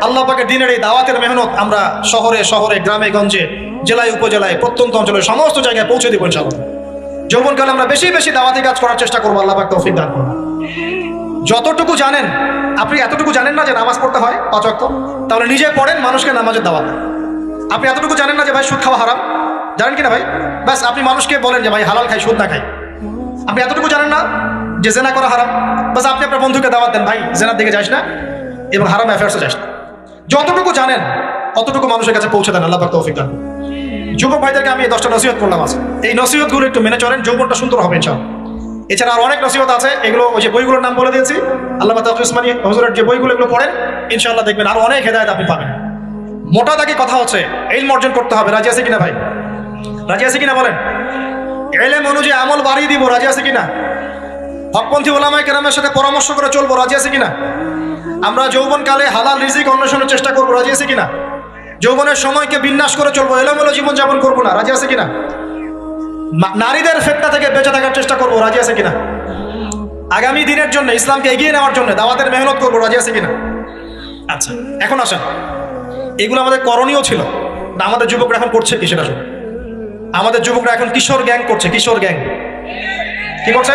আল্লাহ পাকের দিনের এই দাওয়াতের মেহনত আমরা শহরে শহরে, গ্রামে গঞ্জে, জেলায় উপজেলায়, প্রত্যন্ত অঞ্চলে সমস্ত জায়গায় পৌঁছে দিব ইনশাআল্লাহ। যৌবনকালে আমরা বেশি বেশি দাওয়াতি কাজ করার চেষ্টা করবো, আল্লাহ পাক তৌফিক দান করুন। যতটুকু জানেন, আপনি এতটুকু জানেন না যে নামাজ পড়তে হয় 5 ওয়াক্ত, তাহলে নিজে পড়েন, মানুষকে নামাজের দাওয়াত। আপনি এতটুকু জানেন না যে ভাই সুদ খাওয়া হারাম, জানেন কিনা ভাই? ব্যাস আপনি মানুষকে বলেন যে ভাই হালাল খাই, সুদ না খাই। আপনি এতটুকু জানেন না যে জেনা করা হারাম, বাস আপনি আপনার বন্ধুকে দাওয়াত দেন, ভাই জেনার দিকে যাস না এবং হারাম অ্যাফেয়ার্সে যাস না। যতটুকু জানেন অতটুকু মানুষের কাছে পৌঁছে দেন, আল্লাহ পাক তৌফিক দান। যুবক ভাইদেরকে আমি 10টা নসিহত করলাম আছে, এই নসিহতগুলো একটু মেনে চলেন, যৌবনটা সুন্দর হবে ইনশাআল্লাহ। এছাড়া আর অনেক নসিহত আছে, এগুলো ওই যে বইগুলোর নাম বলে দিয়েছি, আল্লামা তাকি উসমানী হুজুরের যে বইগুলো, এগুলো পড়েন, ইনশাআল্লাহ দেখবেন আরো অনেক হেদায়েত আপনি পাবেন। মোটা দাগে কথা হচ্ছে, ইলম অর্জন করতে হবে। রাজি আছে কিনা ভাই? রাজি আছে কিনা বলেন? ইলম অনুযায়ী আমল বাড়িয়ে দিব, রাজি আছে কিনা? হকপন্থী ওলামায়ে কেরামের সাথে পরামর্শ করে চলবো, রাজি আছে কিনা? আমরা যৌবনকালে হালাল রিজিক অন্বেষণের চেষ্টা করবো, রাজি আছে কিনা? যৌবনের সময়কে বিন্যাস করে চলবো, এলোমেলো জীবনযাপন করবো না, রাজি আছে কিনা? নারীদের ফিতনা থেকে বেঁচে থাকার চেষ্টা করবো, রাজি আছে কিনা? আগামী দিনের জন্য, ইসলামকে এগিয়ে নেওয়ার জন্য দাওয়াতের মেহনত করবো, রাজি আছে কিনা? আচ্ছা, এখন আসেন, এগুলো আমাদের করণীয় ছিল না, আমাদের যুবকরা এখন করছে কি সেটা শুনুন। আমাদের যুবকরা এখন কিশোর গ্যাং করছে, কিশোর গ্যাং। কি করছে?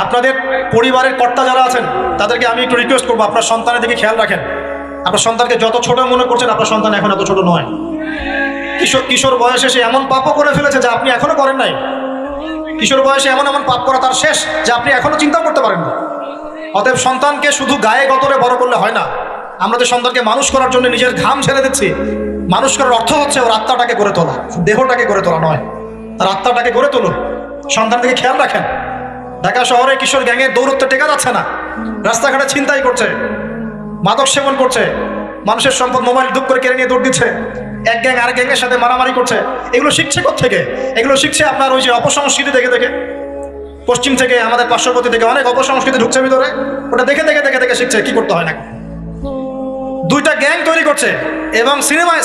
আপনাদের পরিবারের কর্তা যারা আছেন তাদেরকে আমি একটু রিকোয়েস্ট করবো, আপনার সন্তানের দিকে খেয়াল রাখেন। আপনার সন্তানকে যত ছোট মনে করছেন, আপনার সন্তান এখন এত ছোট নয়। কিশোর বয়সে সে এমন পাপও করে ফেলেছে যা আপনি এখনো করেন নাই। কিশোর বয়সে এমন এমন পাপ করা তার শেষ যা আপনি এখনো চিন্তাও করতে পারেন না। অতএব সন্তানকে শুধু গায়ে গতরে বড় করলে হয় না। আমরা যে সন্তানকে মানুষ করার জন্য নিজের ঘাম ছেড়ে দিচ্ছি, মানুষ করার অর্থ হচ্ছে ওর আত্মাটাকে গড়ে তোলা, দেহটাকে গড়ে তোলা নয়, তার আত্মাটাকে গড়ে তুলুন। সন্তান থেকে খেয়াল রাখেন। ঢাকা শহরে কিশোর গ্যাংয়ের দৌরত্বে টেকা যাচ্ছে না, রাস্তাঘাটে ছিনতাই করছে, মাদক সেবন করছে, মানুষের সম্পদ মোবাইল ধূপ করে কেড়ে নিয়ে দৌড় দিচ্ছে, এক গ্যাং আরেক গ্যাংয়ের সাথে মারামারি করছে। এগুলো শিখছে কোত্থেকে? এগুলো শিখছে আপনার ওই যে অপসংস্কৃতি দেখে দেখে। পশ্চিম থেকে, আমাদের পার্শ্ববর্তী থেকে অনেক অপসংস্কৃতি ঢুকছে ভিতরে, ওটা দেখে দেখে দেখে দেখে শিখছে কি করতে হয় না। দুইটা গ্যাং তৈরি করছে এবং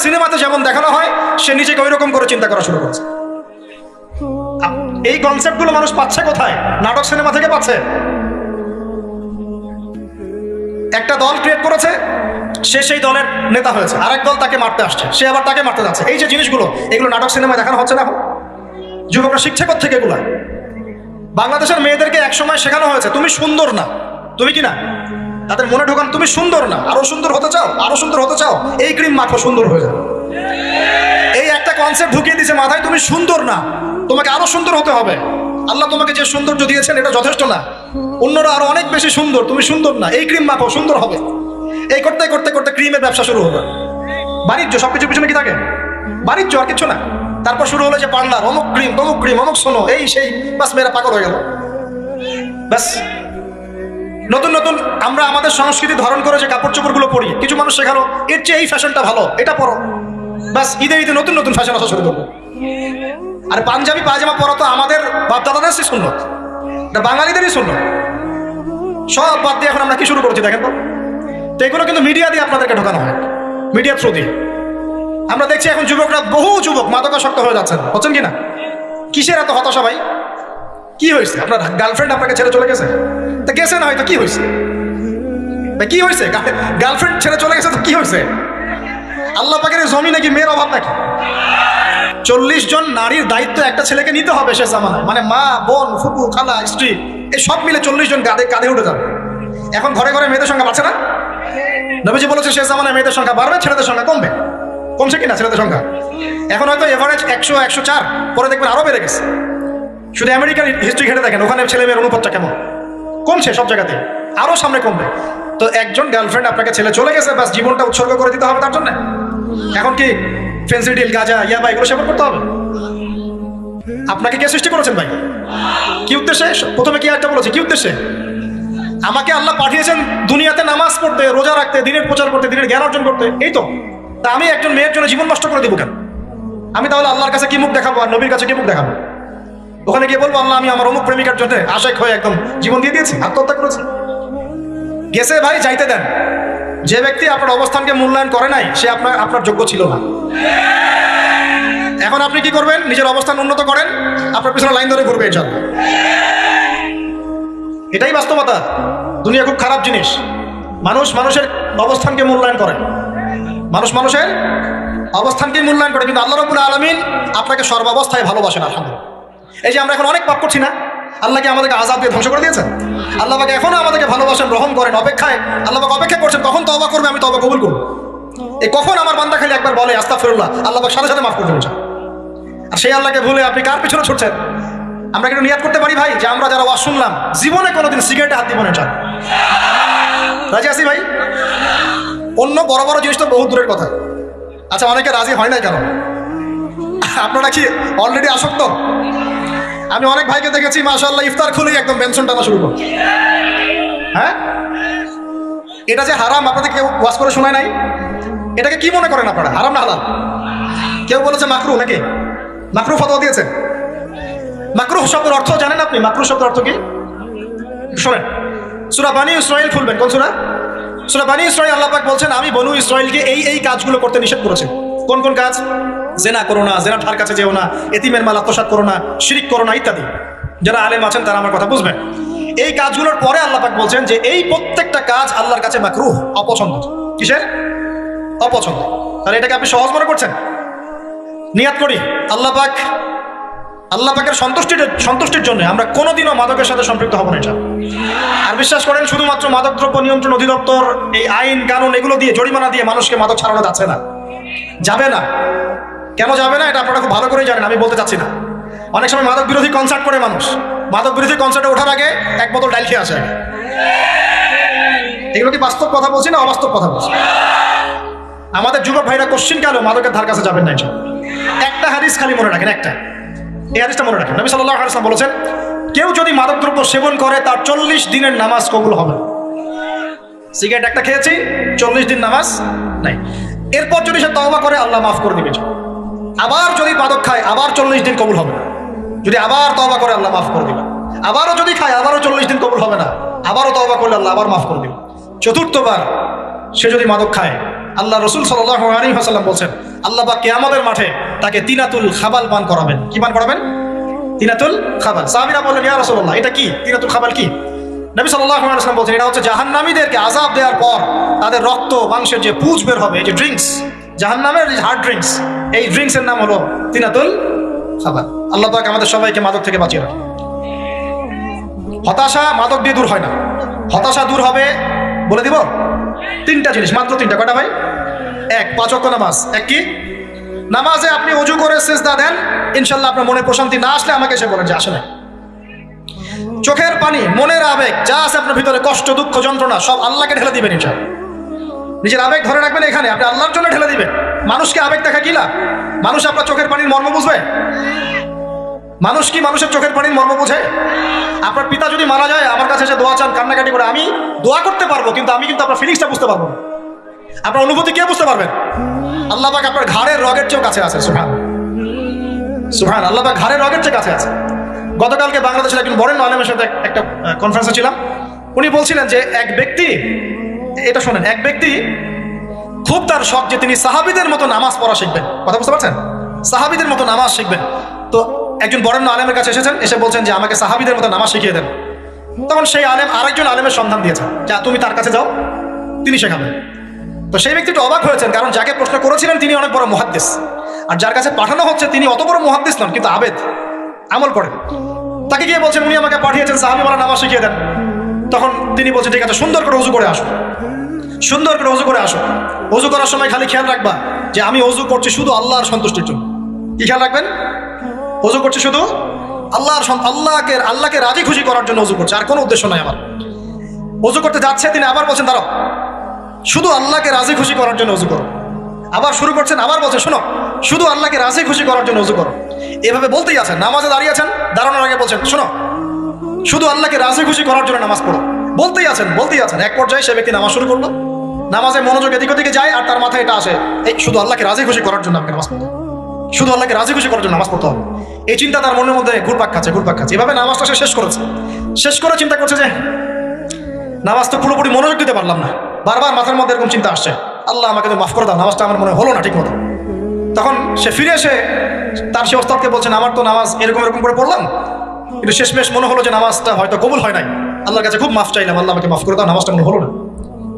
সিনেমাতে যেমন দেখানো হয় সে নিজেকে ওই রকম করে চিন্তা করা শুরু করছে। এই কনসেপ্টগুলো মানুষ পাচ্ছে কোথায়? নাটক সিনেমা থেকে পাচ্ছে। একটা দল ক্রিয়েট করেছে, সে সেই দলের নেতা হয়েছে, আরেক দল তাকে মারতে আসছে, সে আবার তাকে মারতে যাচ্ছে। এই যে জিনিসগুলো, এগুলো নাটক সিনেমায় দেখানো হচ্ছে না এখন। যুবকরা শিখছে কোত্থেকে এগুলা? বাংলাদেশের মেয়েদেরকে একসময় শেখানো হয়েছে তুমি সুন্দর না, তুমি কি না, তাদের মনে ঢোকান তুমি সুন্দর না, আরো সুন্দর হতে চাও, আরো সুন্দর হতে চাও, এই ক্রিম মাখো, সুন্দর হয়ে যাবে। এই একটা কনসেপ্ট ঢুকিয়ে দিয়েছে মাথায়, তুমি সুন্দর না, তোমাকে আরো সুন্দর হতে হবে। আল্লাহ তোমাকে যে সৌন্দর্য দিয়েছেন এটা যথেষ্ট না, অন্যরা আরো অনেক বেশি সুন্দর, তুমি সুন্দর না, এই ক্রিম মাখো, সুন্দর হবে। এই করতে করতে করতে ক্রিমের ব্যবসা শুরু হবে। বাণিজ্য, সবকিছু পিছনে কি থাকে? বাণিজ্য, আর কিছু না। তারপর শুরু হলো যে পার্লার, অমুক ক্রিম, তমুক ক্রিম, অমুক সোনো, এই সেই, বাস মেয়েরা পাগল হয়ে গেল। ব্যাস নতুন নতুন আমরা আমাদের সংস্কৃতি ধারণ করে যে কাপড় চোপড়গুলো পরি, কিছু মানুষ শেখালো এর চেয়ে এই ফ্যাশনটা ভালো, এটা পরো। ব্যাস ঈদে ঈদে নতুন নতুন ফ্যাশন আসা শুরু করবো। আর পাঞ্জাবি পায়জামা পরা তো আমাদের বাপদাদাদের সুন্নত, এটা বাঙালিদেরই সুন্নত। সব বাদ দিয়ে এখন আমরা কি শুরু করেছি দেখেন তো। তো এগুলো কিন্তু মিডিয়া দিয়ে আপনাদেরকে ঢোকানো হয়, মিডিয়া থ্রু দিয়ে। আমরা দেখছি এখন যুবকরা, বহু যুবক মাদকাসক্ত হয়ে যাচ্ছেন, হচ্ছেন কিনা? কিসের এত হতাশা ভাই? কি হয়েছে? আপনার গার্লফ্রেন্ড আপনাকে ছেড়ে চলে গেছে? তা গেছে না হয়তো, কি হয়েছে ভাই? কি হয়েছে? গার্লফ্রেন্ড ছেড়ে চলে গেছে তো কি হয়েছে? আল্লাহ পাকের জমি নাকি মেয়ের অভাব নাকি? 40 জন নারীর দায়িত্ব একটা ছেলেকে নিতে হবে সে জামানায়, মানে মা, বোন, ফুপু, খালা, স্ত্রী, এই সব মিলে 40 জন কাঁধে উঠে যাবে। এখন ঘরে ঘরে মেয়েদের সংখ্যা বাড়ছে না? নবীজি বলেছে শেষ জামানায় মেয়েদের সংখ্যা বাড়বে, ছেলেদের সংখ্যা কমবে। কমছে কিনা ছেলেদের সংখ্যা? এখন হয়তো এভারেজ 100, 104, পরে দেখবেন আরো বেড়ে গেছে। শুধু আমেরিকার হিস্ট্রি ঘেটে দেখেন, ওখানে ছেলে মেয়ের অনুপাতটা কেমন কমছে, সব জায়গাতে আরো সামনে কমবে। তো একজন গার্লফ্রেন্ড আপনাকে ছেলে চলে গেছে, ব্যাস জীবনটা উৎসর্গ করে দিতে হবে তার জন্য। এখন কি ফেন্সিডিল, গাঁজা, ইয়াবা এগুলো সেবন করতে হবে? আপনাকে কে সৃষ্টি করেছেন ভাই? কি উদ্দেশ্যে? প্রথমে কি একটা বলেছে, কি উদ্দেশ্যে? আমাকে আল্লাহ পাঠিয়েছেন দুনিয়াতে নামাজ পড়তে, রোজা রাখতে, দিনের প্রচার করতে, দিনের জ্ঞান অর্জন করতে, এই তো। তা আমি একজন মেয়ের জন্য জীবন নষ্ট করে দিব কেন? আমি তাহলে আল্লাহর কাছে কি মুখ দেখাবো আর নবীর কাছে কি মুখ দেখাবো? ওখানে গিয়ে বলবো আল্লাহ আমি আমার অমুক প্রেমিকার জন্য আশেক হয়ে একদম জীবন দিয়ে দিয়েছি, আত্মহত্যা করেছি? গেছে ভাই, যাইতে দেন। যে ব্যক্তি আপনার অবস্থানকে মূল্যায়ন করে নাই সে আপনার যোগ্য ছিল না। এখন আপনি কি করবেন? নিজের অবস্থান উন্নত করেন, আপনার পিছনে লাইন ধরে ঘুরবে ইনশাআল্লাহ। এটাই বাস্তবতা। দুনিয়া খুব খারাপ জিনিস। মানুষের অবস্থানকে মূল্যায়ন করে, মানুষের অবস্থানকে মূল্যায়ন করে, কিন্তু আল্লাহ রাব্বুল আলামিন আপনাকে সর্বাবস্থায় ভালোবাসেন। আলহামদুলিল্লাহ। এই যে আমরা এখন অনেক পাপ করছি না, আল্লাহকে আমাদেরকে আযাব দিয়ে ধ্বংস করে দিয়েছেন। আল্লাহ পাক এখনো আমাদেরকে ভালোবাসেন, রহম করেন, অপেক্ষায় আল্লাহ পাক অপেক্ষা করছেন কখন তওবা করবে, আমি তওবা কবুল করব। এই কখন আমার বান্দা খালি একবার বলে আস্তাগফিরুল্লাহ, আল্লাহ পাক সাথে সাথে মাফ করে দেবেন। আর সেই আল্লাহকে ভুলে আপনি কার পিছনে ছুটছেন? আমরা একটু নিয়াত করতে পারি ভাই যে আমরা যারা ওয়াজ শুনলাম জীবনে কোনোদিন সিগারেটে হাত দিব না। রাজি আছি ভাই? অন্য বড় বড় জিনিস তো বহু দূরের কথা। আচ্ছা, অনেকে রাজি হয় না কেন? আপনারা কি অলরেডি আসক্ত? আমি অনেক ভাইকে দেখেছি মাশাআল্লাহ ইফতার খুলেই একদম বেনসন টানা শুরু করে। হ্যাঁ, এটা যে হারাম আপনাদের কেউ ওয়াজ করে শোনায় নাই? এটাকে কি মনে করেন আপনারা, হারাম না হালাল? কেউ বলেছে মাকরুহ, নাকি মাকরুহ ফতোয়া দিয়েছে? মাকরুহ শব্দের অর্থ জানেন আপনি? মাকরুহ শব্দের অর্থ কি শোনেন। সূরা বনী ইসরাঈল খুলবেন। কোন সূরা? সূরা বনী ইসরাঈল। আল্লাহ পাক বলছেন আমি বনু ইসরাঈলকে এই কাজগুলো করতে নিষেধ করেছি। কোন কোন কাজ? জেনা করো না, জেনা ঠার কাছে যেও না, এতিমের মাল আত্মসাৎ করো না, শিরিক করো না ইত্যাদি। যারা আলেম আছেন তারা আমার কথা বুঝবেন। এই কাজগুলোর পরে আল্লাহ পাক বলছেন যে এই প্রত্যেকটা কাজ আল্লাহর কাছে মাকরুহ, অপছন্দ। কিসের? অপছন্দ। তাহলে এটাকে আপনি সহজ মনে করছেন? নিয়াত করি আল্লাহ পাকের সন্তুষ্টির জন্য আমরা কোনোদিনও মাদকের সাথে সম্পৃক্ত হব না। আর বিশ্বাস করেন শুধুমাত্র মাদকদ্রব্য নিয়ন্ত্রণ অধিদপ্তর এই আইন কানুন এগুলো দিয়ে, জরিমানা দিয়ে মানুষকে মাদক ছাড়ানো যাচ্ছে না, যাবে না। কেন যাবে না এটা আপনারা খুব ভালো করেই জানেন, আমি বলতে চাচ্ছি না। অনেক সময় মাদক বিরোধী কনসার্ট করে মানুষ, মাদক বিরোধী কনসার্টে ওঠার আগে এক বোতল ডাইল খেয়ে আসে। এগুলো কি বাস্তব কথা বলছি না অবাস্তব কথা বলছি? আমাদের যুবক ভাইরা কোশ্চিন কালো মাদকের ধার কাছে যাবেন না। একটা হাদিস খালি মনে রাখেন, একটা, এই হাদিসটা মনে রাখেন। নবী সাল্লাল্লাহু আলাইহি ওয়াসাল্লাম বলেছেন কেউ যদি মাদকদ্রব্য সেবন করে তার 40 দিনের নামাজ কবুল হবে। সিগারেট একটা খেয়েছি, 40 দিন নামাজ নাই। এরপর যদি সে তওবা করে আল্লাহ মাফ করে দিবে। আবার যদি মাদক খায় আবার 40 দিন কবুল হবে না। যদি আবার তওবা করে আল্লাহ মাফ করে দিবে। আবারও যদি খায় আবারও 40 দিন কবুল হবে না। আবারও তওবা করলে আল্লাহ আবার মাফ করে দিবে। চতুর্থবার সে যদি মাদক খায়, আল্লাহ রাসূল সাল্লাল্লাহু আলাইহি ওয়াসাল্লাম বলেন আল্লাহ পাক কিয়ামতের মাঠে তাকে তিনাতুল খাবাল পান করাবেন। কি পান করাবেন? তিনাতুল খাবাল। সাহাবীরা বললেন ইয়া রাসূলুল্লাহ এটা কি? তিনাতুল খাবাল কি? নবী সাল্লাল্লাহু আলাইহি ওয়াসাল্লাম বলেন এটা হচ্ছে জাহান্নামীদেরকে আযাব দেওয়ার পর তাদের রক্ত মাংসের যে পুঁজ বের হবে, এই যে ড্রিঙ্কস, জাহান্নামের যে হার্ড ড্রিঙ্কস, এই ড্রিঙ্কসের নাম হলো তিনাতুল খাবাল। আল্লাহ পাক আমাদের সবাইকে মাদক থেকে বাঁচিয়ে রাখেন। হতাশা মাদক দিয়ে দূর হয় না। হতাশা দূর হবে বলে দিব 3টা জিনিস, মাত্র 3টা। কয়টা ভাই? 1, 5 ওয়াক্ত নামাজ। এক কি? নামাজে আপনি ওযু করে সিজদা দেন, ইনশাআল্লাহ আপনার মনে প্রশান্তি না আসলে আমাকে এসে বলেন যে আসলে। চোখের পানি, মনের আবেগ যা আছে আপনার ভিতরে, কষ্ট, দুঃখ, যন্ত্রণা সব আল্লাহকে ঢেলে দিবেন ইনশাআল্লাহ। নিজের আবেগ ধরে রাখবেন এখানে, আপনি আল্লাহর জন্য ঢেলে দিবেন। মানুষকে আবেগ দেখা কি লাভ? মানুষ আপনার চোখের পানির মর্ম বুঝবে? মানুষ কি মানুষের চোখের পানির মর্ম বোঝে? আপনার পিতা যদি মারা যায় আমার কাছে এসে দোয়া চান, কান্নাকাটি করে, আমি দোয়া করতে পারবো কিন্তু আমি কিন্তু আপনার ফিলিংসটা বুঝতে পারবো না। আপনার অনুভূতি কে বুঝতে পারবেন? আল্লাহ পাক আপনার ঘাড়ের রগের চেয়েও কাছে আছে। সুবহান আল্লাহ পাক ঘাড়ের রগের চেয়ে কাছে আছে। গতকালকে বাংলাদেশের একজন বরেণ্য আলেমের সাথে একটা কনফারেন্সে ছিলাম। উনি বলছিলেন যে এক ব্যক্তি, এটা শোনেন, এক ব্যক্তি খুব তার শখ যে তিনি সাহাবীদের মতো নামাজ পড়া শিখবেন। কথা বুঝতে পারছেন? সাহাবীদের মতো নামাজ শিখবেন। তো একজন বরেণ্য আলেমের কাছে এসেছেন, এসে বলছেন যে আমাকে সাহাবীদের মতো নামাজ শিখিয়ে দেন। তখন সেই আলেম আরেকজন আলেমের সন্ধান দিয়েছেন, যা তুমি তার কাছে যাও, তিনি শেখাবেন। তো সেই ব্যক্তিটা অবাক হয়েছেন, কারণ যাকে প্রশ্ন করেছিলেন তিনি অনেক বড় মুহাদ্দিস। আর যার কাছে পাঠানো হচ্ছে তিনি অত বড় মুহাদ্দিস নন, কিন্তু আবেদ, আমল করেন। তাকে গিয়ে বলছেন উনি আমাকে পাঠিয়েছেন সাহাবী বলা নামাজ শিখিয়ে দেন। তখন তিনি বলছেন ঠিক আছে, সুন্দর করে ওযু করে আসো, সুন্দর করে ওযু করে আসো। ওযু করার সময় খালি খেয়াল রাখবা যে আমি ওযু করছি শুধু আল্লাহর সন্তুষ্টির জন্য। কি খেয়াল রাখবেন? ওযু করছি শুধু আল্লাহকে রাজি খুশি করার জন্য ওযু করছে, আর কোনো উদ্দেশ্য নাই আমার। ওযু করতে যাচ্ছে, তিনি আবার বলছেন দাঁড়াও, শুধু আল্লাহকে রাজি খুশি করার জন্য ওযু করো। আবার শুরু করছেন, আবার বলছেন শোনো, শুধু আল্লাহকে রাজি খুশি করার জন্য ওযু করো। এভাবে বলতেই আছেন, নামাজে দাঁড়িয়ে আছেন, দাঁড়ানোর আগে বলছেন শোনো, শুধু আল্লাহকে রাজি খুশি করার জন্য নামাজ পড়ো। বলতেই আছেন। এক পর্যায়ে সে ব্যক্তি নামাজ শুরু করলো, নামাজে মনোযোগ এদিক ওদিকে যায়, আর তার মাথায় এটা আসে, এই শুধু আল্লাহকে রাজি খুশি করার জন্য আমাকে নামাজ পড়তে হবে, শুধু আল্লাহকে রাজি খুশি করার জন্য নামাজ পড়তে হবে। এই চিন্তা তার মনের মধ্যে ঘুরপাক খাচ্ছে। এভাবে নামাজটা সে শেষ করে চিন্তা করছে যে নামাজ তো পুরোপুরি মনোযোগ দিতে পারলাম না। বারবার মাথার মধ্যে এরকম চিন্তা আসছে, আল্লাহ আমাকে তো মাফ করে দাও, নামাজটা আমার মনে হলো না ঠিক মতো। তখন সে ফিরে এসে তার সে ওস্তাদকে বলছেন আমার তো নামাজ এরকম করে পড়লাম, কিন্তু শেষমেশ মনে হলো যে নামাজটা হয়তো কবুল হয় নাই, আল্লাহর কাছে খুব মাফ চাইলাম, আল্লাহ আমাকে মাফ করে দাও, নামাজটা মনে হলো না।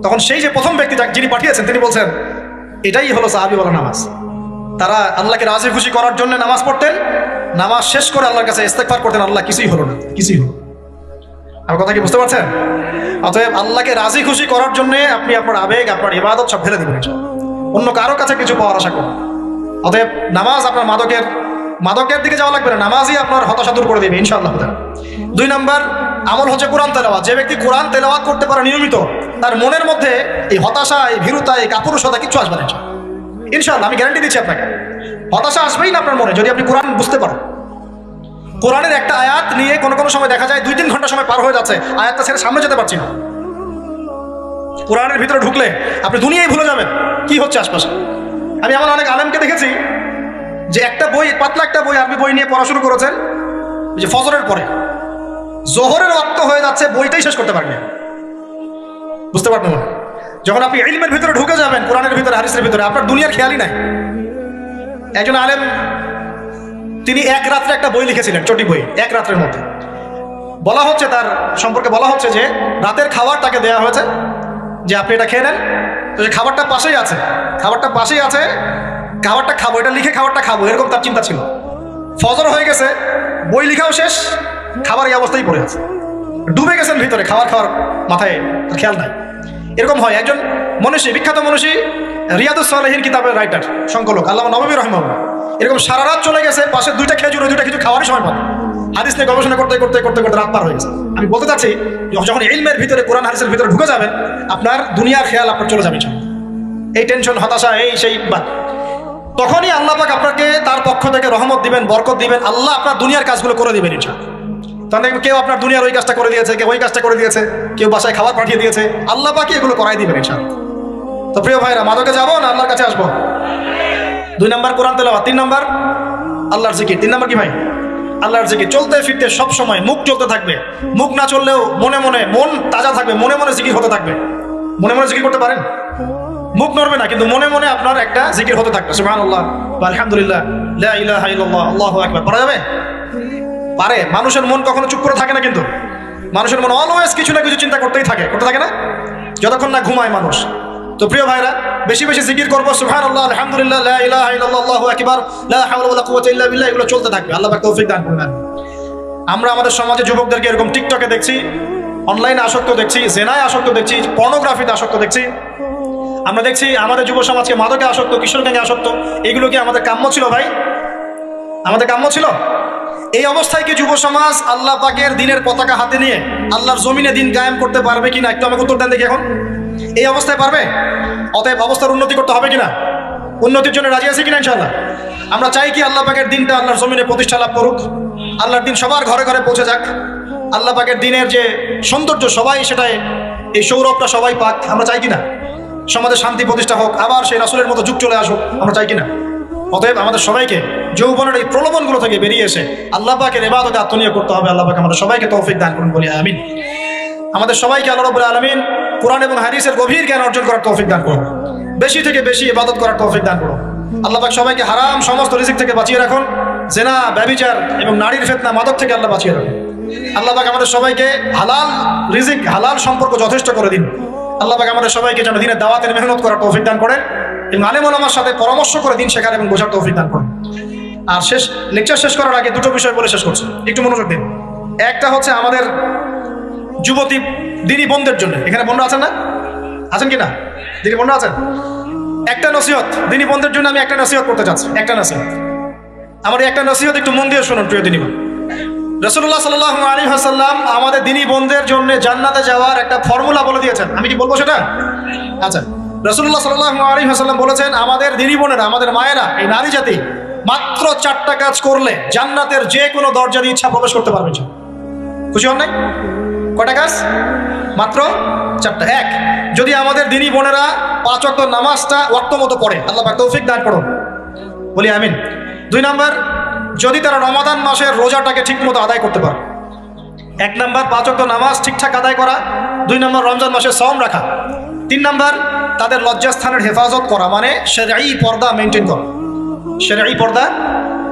তখন সেই যে প্রথম ব্যক্তি যিনি পাঠিয়েছেন তিনি বলছেন এটাই হলো সাহাবী বলা নামাজ। তারা আল্লাহকে রাজি খুশি করার জন্য নামাজ পড়তেন, নামাজ শেষ করে আল্লাহর কাছে ইস্তেগফার করতেন, আল্লাহ কিছুই হলো না, কিছুই হলো। আমার কথা কি বুঝতে পারছেন? অতএব আল্লাহকে রাজি খুশি করার জন্য আপনি আপনার আবেগ, আপনার ইবাদত সব ফেলে দেবেন, অন্য কারো কাছে কিছু পাওয়ার আশা করুন। অতএব নামাজ আপনার মাদকের দিকে যাওয়া লাগবে না, নামাজই আপনার হতাশা দূর করে দেবে ইনশাআল্লাহ। 2 নম্বর আমল হচ্ছে কোরআন তেলাওয়াত। যে ব্যক্তি কোরআন তেলাওয়াত করতে পারে নিয়মিত, তার মনের মধ্যে এই হতাশা, এই ভীরুতা, এই কাপুরুষতা কিচ্ছু আসবে না ইনশাআল্লাহ। আমি গ্যারান্টি দিচ্ছি আপনাকে, হতাশা আসবেই না আপনার মনে যদি আপনি কোরআন বুঝতে পারেন। কোরআনের একটা আয়াত নিয়ে কোনো সময় দেখা যায় 2-3 ঘন্টা সময় পার হয়ে যাচ্ছে, আয়াতটা ছেড়ে সামনে যেতে পারছি না। কোরআনের ভিতরে ঢুকলে আপনি দুনিয়ায় ভুলে যাবেন কি হচ্ছে আশপাশে। আমি আমার অনেক আলেমকে দেখেছি যে একটা বই, পাতলা একটা বই, আরবি বই নিয়ে পড়া শুরু করেছেন, যে ফজরের পরে জোহরের ওয়াক্ত হয়ে যাচ্ছে, বইটাই শেষ করতে পারবেন। বুঝতে পারবেন না? যখন আপনি ইলমের ভিতরে ঢুকে যাবেন, কোরআনের ভিতরে, হাদিসের ভিতরে, আপনার দুনিয়ার খেয়ালই নাই। একজন আলেম তিনি এক রাত্রে একটা বই লিখেছিলেন, চটি বই, এক রাত্রের মধ্যে। বলা হচ্ছে তার সম্পর্কে বলা হচ্ছে যে রাতের খাবার তাকে দেওয়া হয়েছে যে আপনি এটা খেয়ে নেন, তো যে খাবারটা পাশেই আছে, খাবারটা খাবো, এটা লিখে খাবারটা খাবো, এরকম তার চিন্তা ছিল। ফজর হয়ে গেছে, বই লিখাও শেষ, খাবার এই অবস্থায় পড়ে আছে, ডুবে গেছেন ভিতরে, খাবার মাথায় খেয়াল নাই। এরকম হয়। একজন মনীষী, বিখ্যাত মনীষী, রিয়াদুস সালেহীন কিতাবের রাইটার, সংকলক আল্লামা নববী রাহিমাহুল্লাহ, এরকম সারা রাত চলে গেছে, পাশে 2টা খেজুর খাওয়ারই সময় পাবে। হাদিস নিয়ে গবেষণা করতে রাত পার হয়ে গেছে। আমি বলতে চাচ্ছি যখন ইলমের ভিতরে, কোরআন হাদিসের ভিতরে ঢুকে যাবেন, আপনার দুনিয়ার খেয়াল আপনার চলে যাবে, এই টেনশন, হতাশা, এই সেই বাদ। তখনই আল্লাহ পাক আপনাকে তার পক্ষ থেকে রহমত দিবেন, বরকত দিবেন, আল্লাহ আপনার দুনিয়ার কাজগুলো করে দিবেন ইনশাআল্লাহ। তখন দেখবেন কেউ আপনার দুনিয়ার ওই কাজটা করে দিয়েছে, কেউ ওই কাজটা করে দিয়েছে, কেউ বাসায় খাবার পাঠিয়ে দিয়েছে, আল্লাহ পাকই এগুলো করাই দিবেন ইনশাআল্লাহ। তো প্রিয় ভাইরা, মাদকে যাবো না আল্লাহর কাছে আসবো? 2 নম্বর কোরআন তেলাওয়াত, 3 নম্বর আল্লাহর জিকির। 3 নম্বর কি ভাই? আল্লাহর জিকির। চলতে ফিরতে সব সময় মুখ চলতে থাকবে, মুখ না চললেও মনে মন তাজা থাকবে, মনে জিকির হতে থাকবে। মনে জিকির করতে পারেন? মুখ নড়বে না, কিন্তু মনে আপনার একটা জিকির হতে থাকবে, সুবহানাল্লাহ, আলহামদুলিল্লাহ, লা ইলাহা ইল্লাল্লাহ, আল্লাহু আকবার। পারা যাবে? পারে। মানুষের মন কখনো চুপ করে থাকে না, কিন্তু মানুষের মন অলওয়েজ কিছু না কিছু চিন্তা করতে থাকে না, যতক্ষণ না ঘুমায় মানুষ। তো প্রিয় ভাইরা, বেশি জিকির করবো, সুবহানাল্লাহ, আলহামদুলিল্লাহ, লা ইলাহা ইল্লাল্লাহ, আল্লাহু আকবার, লা হাওলা ওয়ালা কুওয়াতা ইল্লা বিল্লাহ, এগুলো চলতে থাকবে। আল্লাহ পাক তৌফিক দান করুন। আমরা আমাদের সমাজে যুবকদেরকে এরকম টিকটকে দেখছি, অনলাইনে আসক্ত দেখছি, জেনায় আসক্ত দেখছি, পর্নোগ্রাফিতে আসক্ত দেখছি। আমরা দেখছি আমাদের যুব সমাজকে মাদকে আসক্ত, কিশোর গ্যাংয়ে আসক্ত। এগুলো কি আমাদের কাম্য ছিল ভাই? আমাদের কাম্য ছিল? এই অবস্থায় কি যুব সমাজ আল্লাহ পাকের দিনের পতাকা হাতে নিয়ে আল্লাহর জমিনে দিন কায়েম করতে পারবে কিনা? একটু আমাকে উত্তর দেন দেখি। এখন এই অবস্থায় পারবে? অতএব অবস্থার উন্নতি করতে হবে কিনা? উন্নতির জন্য রাজি আছি কিনা ইনশাআল্লাহ? আমরা চাই কি আল্লাহ পাকের দিনটা আল্লাহর জমিনে প্রতিষ্ঠা লাভ করুক, আল্লাহর দিন সবার ঘরে ঘরে পৌঁছে যাক, আল্লাহ পাকের দিনের যে সৌন্দর্য সবাই সেটাই, এই সৌরভটা সবাই পাক। আমরা চাই কিনা? সমাজে শান্তি প্রতিষ্ঠা হোক, আবার সেই রাসূলের মতো যুগ চলে আসুক, আমরা চাই কিনা? অতএব আমাদের সবাইকে যৌবনের এই প্রলোভনগুলো থেকে বেরিয়ে এসে আল্লাহ পাকের ইবাদতে আত্মনিয়োগ করতে হবে। আল্লাহ পাক আমাদের সবাইকে তৌফিক দান করুন, বলি আমিন। আমাদের সবাইকে আল্লাহ রাব্বুল আলামিন কোরআন এবং হাদিসের গভীর জ্ঞান অর্জন করার তৌফিক দান করুন, বেশি থেকে বেশি ইবাদত করার তৌফিক দান করুন। আল্লাহ পাক সবাইকে হারাম সমস্ত রিজিক থেকে বাঁচিয়ে রাখুন, জেনা, ব্যভিচার এবং নারীর ফিতনা, মাদক থেকে আল্লাহ বাঁচিয়ে রাখুন। আল্লাহ পাক আমাদের সবাইকে হালাল রিজিক, হালাল সম্পর্ক যথেষ্ট করে দিন। আল্লাহ পাক আমাদের সবাইকে যেন দিনের দাওয়াতের মেহনত করার তৌফিক দান করেন। এবং আলেম ওলামার সাথে পরামর্শ করে দিন শেখার এবং বোঝার তৌফিক দান করুন। আর লেকচার শেষ করার আগে দুটো বিষয় বলে শেষ করছি, একটু মনোযোগ দিন। একটা হচ্ছে আমাদের যুবতী দিনী বোনদের জন্য, এখানে বোনরা আছেন না, আছেন কি না, দিনী বোনরা আছেন? একটা নসিহত দিনী বোনদের জন্য আমি একটা নসিহত করতে চাচ্ছি, একটা নসিহত। আমার একটা নসিহত একটু মন দিয়ে শুনুন প্রিয় দিনী বোন। রাসূলুল্লাহ সাল্লাল্লাহু আলাইহি ওয়াসাল্লাম আমাদের দিনী বোনদের জন্য জান্নাতে যাওয়ার একটা ফর্মুলা বলে দিয়েছেন। আমি কি বলবো সেটা? আচ্ছা, রাসূলুল্লাহ সাল্লাল্লাহু আলাইহি ওয়াসাল্লাম বলেছেন আমাদের দিনী বোনেরা, আমাদের মায়েরা, এই নারী জাতি মাত্র 4টা কাজ করলে জান্নাতের যে কোনো দরজা দিয়ে ইচ্ছা প্রবেশ করতে পারবে। খুশি হন নাই? কয়টা কাজ? মাত্র 4টা। এক, যদি আমাদের দিনী বোনেরা 5 ওয়াক্ত নামাজটা ওয়াক্ত মতো পড়ে, আল্লাহ পাক তৌফিক দান করুন, বলি আমিন। 2 নাম্বার, যদি তারা রমাদান মাসের রোজাটাকে ঠিক মতো আদায় করতে পারে। 1 নাম্বার 5 ওয়াক্ত নামাজ ঠিকঠাক আদায় করা, 2 নাম্বার রমজান মাসে সওম রাখা, 3 নাম্বার তাদের লজ্জাস্থানের হেফাজত করা, মানে শরঈ পর্দা মেনটেন করা, শরঈ পর্দা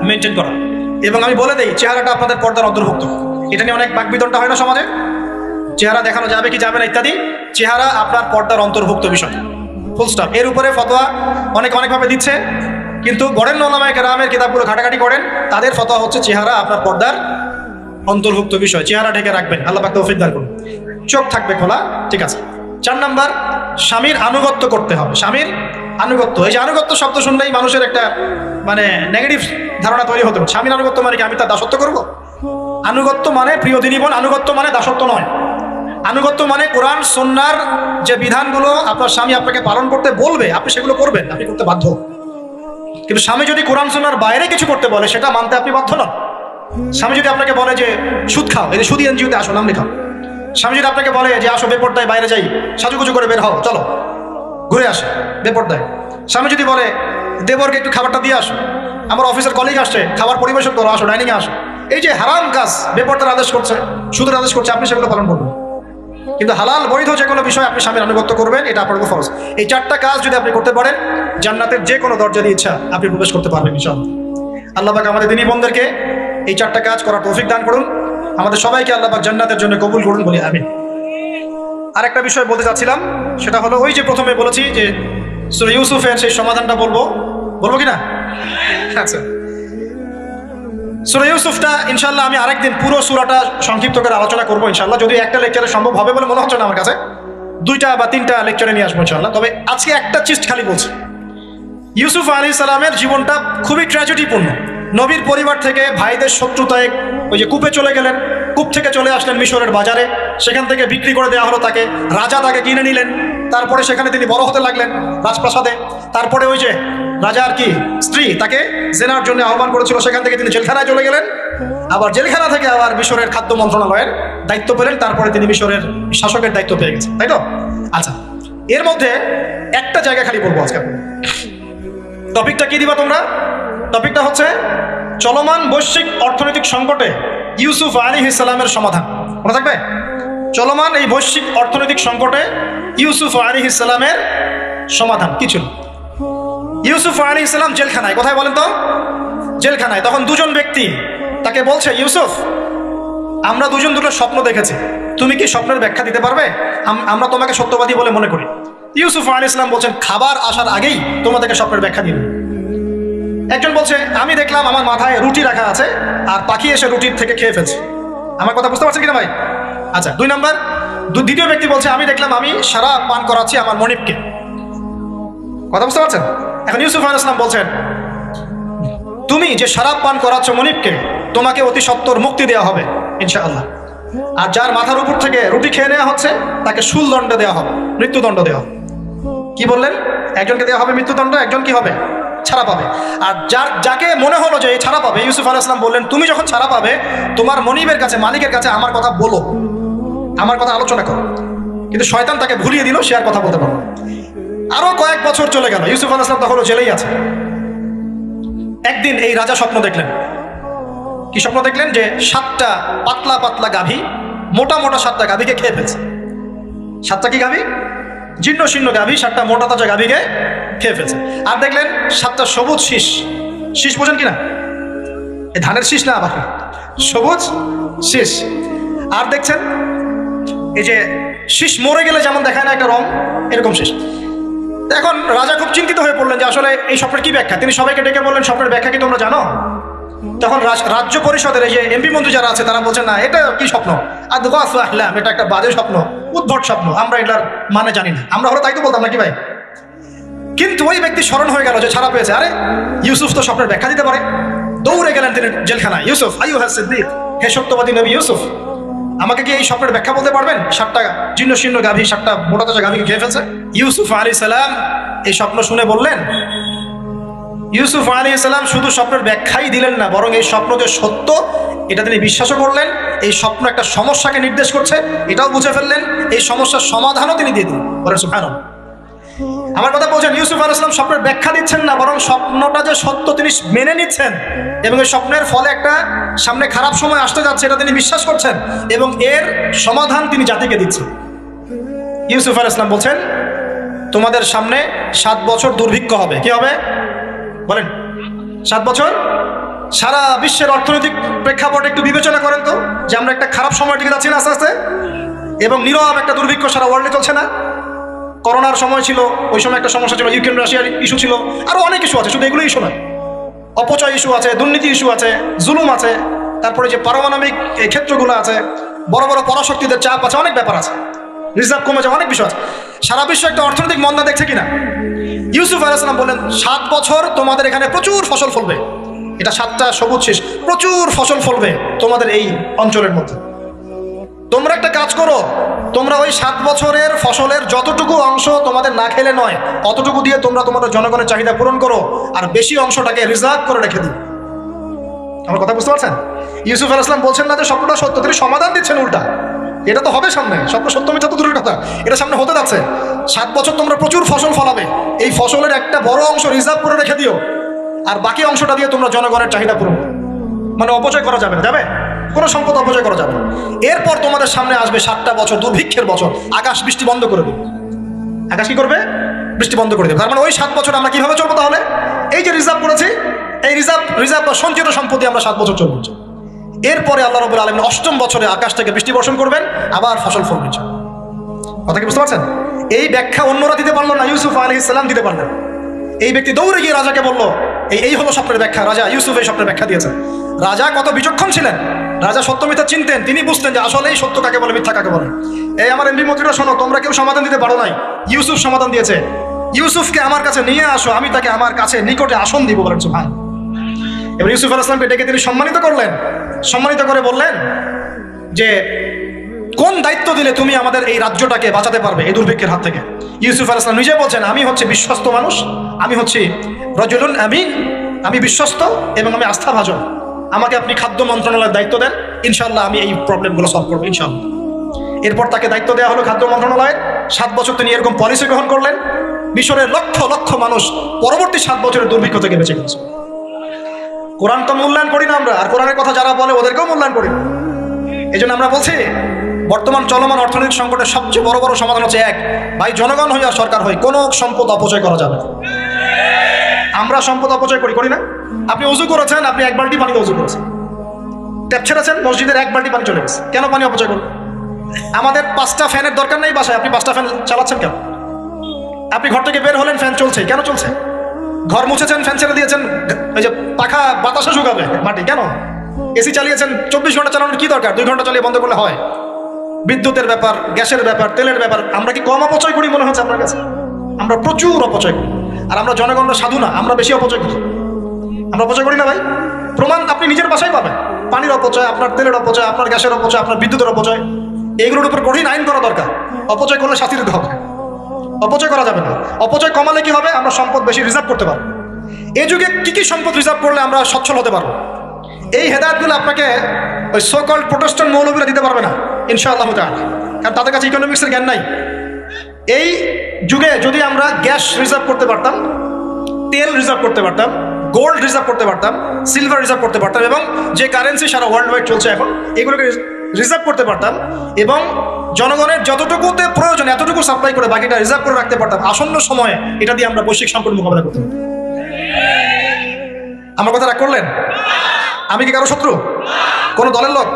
মেনটেন করা। এবং আমি বলে দেই, চেহারাটা আপনাদের পর্দার অন্তর্ভুক্ত। এটা নিয়ে অনেক বাকবিতণ্ডা হয় না সমাজে, চেহারা দেখানো যাবে কি যাবে না ইত্যাদি। চেহারা আপনার পর্দার অন্তর্ভুক্ত বিষয়, ফুল স্টপ। এর উপরে ফতোয়া অনেকভাবে দিচ্ছে, কিন্তু বরেণ্য ওলামায়ে কেরামের কিতাবগুলো ঘাটাঘাটি করেন, তাদের ফতোয়া হচ্ছে চেহারা আপনার পর্দার অন্তর্ভুক্ত বিষয়, চেহারা ঢেকে রাখবেন, আল্লাহ পাক তৌফিক দান করুন। চোখ থাকবে খোলা, ঠিক আছে। 4 নাম্বার, স্বামীর আনুগত্য করতে হবে, স্বামীর আনুগত্য। এই যে আনুগত্য শব্দ শুনলেই মানুষের একটা মানে নেগেটিভ ধারণা তৈরি হতে পারে। স্বামীর আনুগত্য মানে কি আমি তার দাসত্ব করবো? আনুগত্য মানে, প্রিয় দিনী বোন, আনুগত্য মানে দাসত্ব নয়। আনুগত্য মানে কোরআন সুন্নাহর যে বিধানগুলো আপনার স্বামী আপনাকে পালন করতে বলবে, আপনি সেগুলো করবেন, আপনি করতে বাধ্য। কিন্তু স্বামী যদি কোরআন সুন্নাহর বাইরে কিছু করতে বলে, সেটা মানতে আপনি বাধ্য নন। স্বামী যদি আপনাকে বলে যে সুদ খাও, এই যে সুদি এনজিওতে আসো, নাম লেখাও। স্বামী যদি আপনাকে বলে যে আসো বেপরদায় বাইরে যাই, সাজুগুজু করে বের হও, চলো ঘুরে আসো বেপরদায়। স্বামী যদি বলে দেবরকে একটু খাবারটা দিয়ে আসো, আমার অফিসের কলিগ আসছে, খাবার পরিবেশন করো, আসো ডাইনিংয়ে আসো, এই যে হারাম কাজ, বেপরদার আদেশ করছে, সুদের আদেশ করছে, আপনি সেগুলো পালন করবেন। কিন্তু হালাল বৈধ যে কোনো বিষয় আপনি স্বামীর আনুগত্য করবেন, এটা আপনার উপর ফরজ। এই 4টা কাজ যদি আপনি করতে পারেন, জান্নাতের যে কোনো দরজা দিয়ে ইচ্ছা আপনি প্রবেশ করতে পারবেন ইনশাআল্লাহ। আল্লাহ পাক আমাদের দিনী বোনদেরকে এই 4টা কাজ করার তৌফিক দান করুন, আমাদের সবাইকে আল্লাহ পাক জান্নাতের জন্য কবুল করুন, বলি আমিন। আরেকটা বিষয় বলতে চাচ্ছিলাম, সেটা হলো ওই যে প্রথমে বলেছি যে সূরা ইউসুফের সেই সমাধানটা বলবো কি না? আচ্ছা, সূরা ইউসুফটা ইনশাআল্লাহ আমি আরেকদিন পুরো সূরাটা সংক্ষিপ্ত করে আলোচনা করবো ইনশাআল্লাহ, যদি একটা লেকচারে সম্ভব হবে বলে মনে হচ্ছে না আমার কাছে। 2টা বা 3টা লেকচারে নিয়ে আসবো ইনশাআল্লাহ। তবে আজকে একটা চিজ খালি বলছি, ইউসুফ আলাইহিস সালামের জীবনটা খুবই ট্র্যাজেডিপূর্ণ। নবীর পরিবার থেকে ভাইদের শত্রুতায় ওই যে কূপে চলে গেলেন, কূপ থেকে চলে আসলেন মিশরের বাজারে, সেখান থেকে বিক্রি করে দেওয়া হলো তাকে, রাজা তাকে কিনে নিলেন, তারপরে সেখানে তিনি বড় হতে লাগলেন রাজপ্রাসাদে। তারপরে ওই যে রাজার কি স্ত্রী তাকে জেনার জন্য আহ্বান করেছিল, সেখান থেকে তিনি জেলখানায় চলে গেলেন, আবার জেলখানা থেকে আবার মিশরের খাদ্য মন্ত্রণালয়ের দায়িত্ব পেলেন, তারপরে তিনি মিশরের শাসকের দায়িত্ব পেয়ে গেছেন, তাই তো? আচ্ছা, এর মধ্যে একটা জায়গা খালি বলবো আজকে। টপিকটা কি দিবা তোমরা? টপিকটা হচ্ছে চলমান বৈশ্বিক অর্থনৈতিক সংকটে ইউসুফ আলাইহিস সালামের সমাধান। মনে থাকবে? চলমান এই বৈশ্বিক অর্থনৈতিক সংকটে ইউসুফ আলাইহিস সালামের সমাধান কি ছিল? ইউসুফ আলাইহিস সালাম জেলখানায়, কোথায় বলেন তো? জেলখানায়। তখন 2জন ব্যক্তি তাকে বলছে, ইউসুফ আমরা 2জন দুটো স্বপ্ন দেখেছি, তুমি কি স্বপ্নের ব্যাখ্যা দিতে পারবে? আমরা তোমাকে সত্যবাদী বলে মনে করি। ইউসুফ আলাইহিস সালাম বলছেন, খাবার আসার আগেই তোমাদেরকে স্বপ্নের ব্যাখ্যা দিন। একজন বলছে, আমি দেখলাম আমার মাথায় রুটি রাখা আছে আর পাখি এসে রুটির থেকে খেয়ে ফেলছে। আমার কথা বুঝতে পারছেন কিনা ভাই? আচ্ছা, 2 নাম্বার, দ্বিতীয় ব্যক্তি বলছে, আমি দেখলাম আমি শরাব পান করাচ্ছি আমার মনিবকে। কথা বুঝতে পারছেন? এখন ইউসুফ আলাইহিস সালাম বলছেন, তুমি যে শরাব পান করাচ্ছ মনিবকে, তোমাকে অতি সত্বর মুক্তি দেওয়া হবে ইনশাআল্লাহ। আর যার মাথার উপর থেকে রুটি খেয়ে নেওয়া হচ্ছে তাকে শুলদণ্ড দেওয়া হবে, মৃত্যুদণ্ড দেওয়া হবে। কি বললেন? একজনকে দেওয়া হবে মৃত্যুদণ্ড, একজন কি হবে? ছাড়া পাবে। আর যাকে মনে হলো যে ছাড়া পাবে, ইউসুফ আলাইহিস সালাম বললেন, তুমি যখন ছাড়া পাবে তোমার মনিবের কাছে, মালিকের কাছে আমার কথা বলো, আমার কথা আলোচনা করো। কিন্তু শয়তান তাকে ভুলিয়ে দিল, সে আর কথা বলতে পারলো। আরো কয়েক বছর চলে গেল, ইউসুফ আলাইহিস সালাম তখনও জেলেই আছে। একদিন এই রাজা স্বপ্ন দেখলেন। কি স্বপ্ন দেখলেন? যে 7টা পাতলা পাতলা গাভী, মোটা মোটা 7টা গাভীকে খেয়ে ফেলছে। 7টা কি গাভী? জীর্ণ শীর্ণ গাভী 7টা মোটা তাজা গাভীকে খেয়ে ফেলছে। আর দেখলেন 7টা সবুজ শীষ, শীষ বোঝেন কিনা? এই ধানের শীষ না, আবার সবুজ শীষ। আর দেখছেন এই যে শীষ মরে গেলে যেমন দেখায় না একটা রং, এরকম শীষ। এখন রাজা খুব চিন্তিত হয়ে পড়লেন যে আসলে এই স্বপ্নের কি ব্যাখ্যা। তিনি সবাইকে ডেকে বললেন, স্বপ্নের ব্যাখ্যা কি তোমরা জানো? তখন রাজ্য পরিষদের এই যে এমপি মন্ত্রী যারা আছে তারা বলছেন, না এটা কি স্বপ্ন, আর আহলাম, এটা একটা বাজে স্বপ্ন, উদ্ভট স্বপ্ন, আমরা এটার মানে জানি না। আমরা হলো তাই তো বলতাম নাকি ভাই? কিন্তু ওই ব্যক্তি স্মরণ হয়ে গেল যে ছাড়া পেয়েছে, আরে ইউসুফ তো স্বপ্নের ব্যাখ্যা দিতে পারে। দৌড়ে গেলেন তিনি জেলখানায়। ইউসুফ আইয়ুহা সিদ্দিক, হে সত্যবাদী নবী ইউসুফ, আমাকে কি এই স্বপ্নের ব্যাখ্যা বলতে পারবেন? 7টা জীর্ণ শীর্ণ গাভী, 7টা মোটা তাজা গাভীকে খেয়ে ফেলছে। ইউসুফ আলাইহিস সালাম এই স্বপ্ন শুনে বললেন, ইউসুফ আলাইহিস সালাম শুধু স্বপ্নের ব্যাখ্যাই দিলেন না, বরং এই স্বপ্ন যে সত্য এটা তিনি বিশ্বাসও করলেন। এই স্বপ্ন একটা সমস্যাকে নির্দেশ করছে এটাও বুঝে ফেললেন। এই সমস্যার সমাধানও তিনি দিয়ে দিলেন। বলেন সুবহানাল্লাহ। আমার কথা বলছেন, ইউসুফ আলাইহিস সালাম স্বপ্নের ব্যাখ্যা দিচ্ছেন না, বরং স্বপ্নটা যে সত্য তিনি মেনে নিচ্ছেন এবং এই স্বপ্নের ফলে একটা সামনে খারাপ সময় আসতে যাচ্ছে এটা তিনি বিশ্বাস করছেন এবং এর সমাধান তিনি জাতিকে দিচ্ছেন। ইউসুফ আলাইহিস সালাম বলছেন, তোমাদের সামনে 7 বছর দুর্ভিক্ষ হবে। কি হবে বলেন? 7 বছর। সারা বিশ্বের অর্থনৈতিক প্রেক্ষাপটে একটু বিবেচনা করেন তো, যে আমরা একটা খারাপ সময়ের দিকে যাচ্ছি না আস্তে আস্তে, এবং নীরব একটা দুর্ভিক্ষ সারা ওয়ার্ল্ডে চলছে না? করোনার সময় ছিল, ওই সময় একটা সমস্যা ছিল, ইউক্রেন রাশিয়ার ইস্যু ছিল, আরো অনেক ইস্যু আছে, শুধু এগুলো ইস্যু নয়, অপচয় ইস্যু আছে, দুর্নীতি ইস্যু আছে, জুলুম আছে, তারপরে যে পারমাণবিক এই ক্ষেত্রগুলো আছে, বড় বড় পরাশক্তিদের চাপ আছে, অনেক ব্যাপার আছে, রিজার্ভ কমেছে, অনেক বিষয় আছে। সারা বিশ্ব একটা অর্থনৈতিক মন্দা দেখছে কিনা? ইউসুফ আলাইহিস সালাম বললেন, 7 বছর তোমাদের এখানে প্রচুর ফসল ফলবে। এটা 7টা সবুজ শীষ, প্রচুর ফসল ফলবে তোমাদের এই অঞ্চলের মধ্যে। তোমরা একটা কাজ করো, তোমরা ওই 7 বছরের ফসলের যতটুকু অংশ তোমাদের না খেলে নয়, অতটুকু দিয়ে তোমরা তোমাদের জনগণের চাহিদা পূরণ করো, আর বেশি অংশটাকে রিজার্ভ করে রেখে দিও। আমার কথা বুঝতে পারছেন? ইউসুফ আলাইহিস সালাম বলছেন না যে স্বপ্নটা সত্য, তিনি সমাধান দিচ্ছেন উল্টা। এটা তো হবে সামনে, স্বপ্ন সত্য মিথ্যা তো দূরের কথা, এটা সামনে হতে যাচ্ছে। 7 বছর তোমরা প্রচুর ফসল ফলাবে, এই ফসলের একটা বড় অংশ রিজার্ভ করে রেখে দিও, আর বাকি অংশটা দিয়ে তোমরা জনগণের চাহিদা পূরণ করো। মানে অপচয় করা যাবে না, যাবে কোনো সম্পদ অপচয় করা যাবে। এরপর তোমাদের সামনে আসবে 7টা বছর দুর্ভিক্ষের বছর, আকাশ বৃষ্টি বন্ধ করে দেবে। আকাশ কি করবে? বৃষ্টি বন্ধ করে দেবে। তার মানে ওই 7 বছর আমরা কিভাবে চলবো তাহলে? এই যে রিজার্ভ করেছি, এই রিজার্ভ বা সঞ্চিত সম্পত্তি আমরা 7 বছর চলবো। এরপরে আল্লাহ রাব্বুল আলামিন 8ম বছরে আকাশ থেকে বৃষ্টি বর্ষণ করবেন, আবার ফসল ফলবে। কথা কি বুঝতে পারছেন? এই ব্যাখ্যা অন্যরা দিতে পারলো না, ইউসুফ আলাইহিস সালাম দিতে পারলেন। এই ব্যক্তি দৌড়ে গিয়ে রাজাকে বলল, এই হলো স্বপ্নের ব্যাখ্যা। রাজা ইউসুফ এই স্বপ্নের ব্যাখ্যা দিয়েছেন। রাজা কত বিচক্ষণ ছিলেন, রাজা সত্য মিথ্যা চিনতেন। তিনি বুঝতেন যে আসলে এই সত্য কাকে বলে, মিথ্যা কাকে বলে। এই আমার এমপি মন্ত্রীরা শোনো, তোমরা কেউ সমাধান দিতে পারো নাই, ইউসুফ সমাধান দিয়েছে। ইউসুফকে আমার কাছে নিয়ে আসো, আমি তাকে আমার কাছে নিকটে আসন দিব। বলেন সুবহান। এবার ইউসুফ আলাইহিস সালামকে ডেকে তিনি সম্মানিত করলেন। সম্মানিত করে বললেন যে কোন দায়িত্ব দিলে তুমি আমাদের এই রাজ্যটাকে বাঁচাতে পারবে এই দুর্ভিক্ষের হাত থেকে? ইউসুফ আলাইহিস সালাম নিজে বলছেন, আমি হচ্ছে বিশ্বস্ত মানুষ, আমি হচ্ছি রাজুলুন আমিন, আমি বিশ্বস্ত এবং আমি আস্থাভাজন। আমাকে আপনি খাদ্য মন্ত্রণালয়ের দায়িত্ব দেন, ইনশাআল্লাহ আমি এই প্রবলেমগুলো সলভ করবো ইনশাআল্লাহ। এরপর তাকে দায়িত্ব দেওয়া হলো খাদ্য মন্ত্রণালয়ের। 7 বছর তিনি এরকম পলিসি গ্রহণ করলেন। মিশরের লক্ষ লক্ষ মানুষ পরবর্তী 7 বছরের দুর্ভিক্ষ থেকে বেঁচে গেছে। কোরআন তো মূল্যায়ন করি না আমরা, আর কোরআনের কথা যারা বলে ওদেরকেও মূল্যায়ন করি না। এই জন্য আমরা বলছি, বর্তমান চলমান অর্থনৈতিক সংকটের সবচেয়ে বড় বড় সমাধান হচ্ছে এক, ভাই জনগণ হই আর সরকার হই, কোনো সম্পদ অপচয় করা যাবে না। আমরা সম্পদ অপচয় করি না? আপনি অজু করেছেন, আপনি 1 বালতি পানিতে অজু করেছেন, ট্যাপ ছেড়েছেন, মসজিদের 1 বালতি পানি চলে গেছে, কেন পানি অপচয় করবেন? আমাদের 5টা ফ্যানের দরকার নেই বাসায়, আপনি 5টা ফ্যান চালাচ্ছেন কেন? আপনি ঘর থেকে বের হলেন, ফ্যান চলছে, কেন চলছে? ঘর মুছেছেন, ফ্যান ছেড়ে দিয়েছেন, ওই যে পাখা বাতাসে শুকাবে মাটি, কেন? এসি চালিয়েছেন, 24 ঘন্টা চালানোর কি দরকার? 2 ঘন্টা চালিয়ে বন্ধ করলে হয়। বিদ্যুতের ব্যাপার, গ্যাসের ব্যাপার, তেলের ব্যাপার, আমরা কি কম অপচয় করি মনে হচ্ছে আপনার কাছে? আমরা প্রচুর অপচয় করি। আর আমরা জনগণরা সাধু না, আমরা বেশি অপচয় করি। আমরা অপচয় করি না ভাই? প্রমাণ আপনি নিজের বাসায় পাবেন। পানির অপচয়, আপনার তেলের অপচয়, আপনার গ্যাসের অপচয়, আপনার বিদ্যুতের অপচয়, এইগুলোর উপর কঠিন আইন করা দরকার। অপচয় করলে শাস্তি দিতে হবে, অপচয় করা যাবে না। অপচয় কমালে কি হবে? আমরা সম্পদ বেশি রিজার্ভ করতে পারবো। এই যুগে কি কি সম্পদ রিজার্ভ করলে আমরা সচ্ছল হতে পারবো? এই হেদায়েতগুলো আপনাকে ওই সো-কল্ড প্রোটেস্ট্যান্ট মৌলবীরা দিতে পারবে না ইনশাআল্লাহ তাআলা, কারণ তাদের কাছে ইকোনমিক্সের জ্ঞান নাই। এই যুগে যদি আমরা গ্যাস রিজার্ভ করতে পারতাম, তেল রিজার্ভ করতে পারতাম, গোল্ড রিজার্ভ করতে পারতাম, সিলভার রিজার্ভ করতে পারতাম, এবং যে কারেন্সি সারা ওয়ার্ল্ড ওয়াইড চলছে এখন, এগুলোকে রিজার্ভ করতে পারতাম, এবং জনগণের যতটুকুতে প্রয়োজন এতটুকু সাপ্লাই করে বাকিটা রিজার্ভ করে রাখতে পারতাম, আসন্ন সময়ে এটা দিয়ে আমরা বৈশ্বিক সংকট মোকাবেলা করতে পারতাম। আমার কথা রাগ করলেন? আমি কি কারো শত্রু? কোন দলের লোক?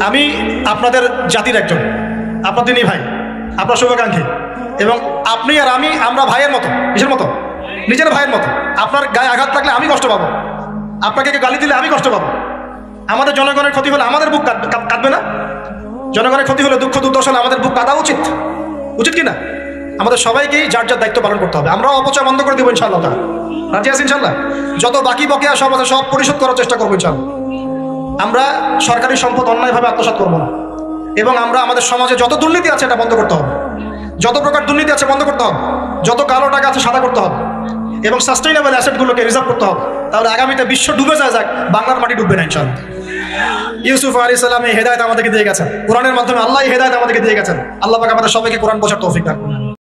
আমি আপনাদের জাতির একজন, আপনার দিনই ভাই, আপনার শুভাকাঙ্ক্ষী। এবং আপনি আর আমরা ভাইয়ের মতো। কিসের মতো? নিজের ভাইয়ের মতো। আপনার গায়ে আঘাত লাগলে আমি কষ্ট পাবো, আপনাকে গালি দিলে আমি কষ্ট পাবো। আমাদের জনগণের ক্ষতি হলে আমাদের বুক কাঁদবে না? জনগণের ক্ষতি হলে, দুঃখ দুর্দশা হলে আমাদের বুক কাঁদা উচিত, উচিত কি না? আমাদের সবাইকেই যার যার দায়িত্ব পালন করতে হবে। আমরাও অপচয় বন্ধ করে দেবো ইনশাআল্লাহ। তারা রাজি আছি ইনশাআল্লাহ? যত বাকি বকেয়া সব আছে সব পরিশোধ করার চেষ্টা করবো ইনশাআল্লাহ। আমরা সরকারি সম্পদ অন্যায়ভাবে আত্মসাৎ করবো না, এবং আমরা আমাদের সমাজে যত দুর্নীতি আছে এটা বন্ধ করতে হবে। যত প্রকার দুর্নীতি আছে বন্ধ করতে হবে, যত কালো টাকা আছে সাদা করতে হবে, এবং সাস্টেইনেবল অ্যাসেটগুলোকে রিজার্ভ করতে হবে। তাহলে আগামীতে বিশ্ব ডুবে যায়, যাক, বাংলার মাটি ডুববে না ইনশাআল্লাহ। ইউসুফ আলাইহিস সালাম এই হেদায়েত আমাদেরকে দিয়ে গেছেন, কোরআনের মাধ্যমে আল্লাহ এই হেদায়েত আমাদেরকে দিয়ে গেছেন। আল্লাহ পাক আমাদের সবাইকে কোরআন বোঝার তৌফিক দান করুন।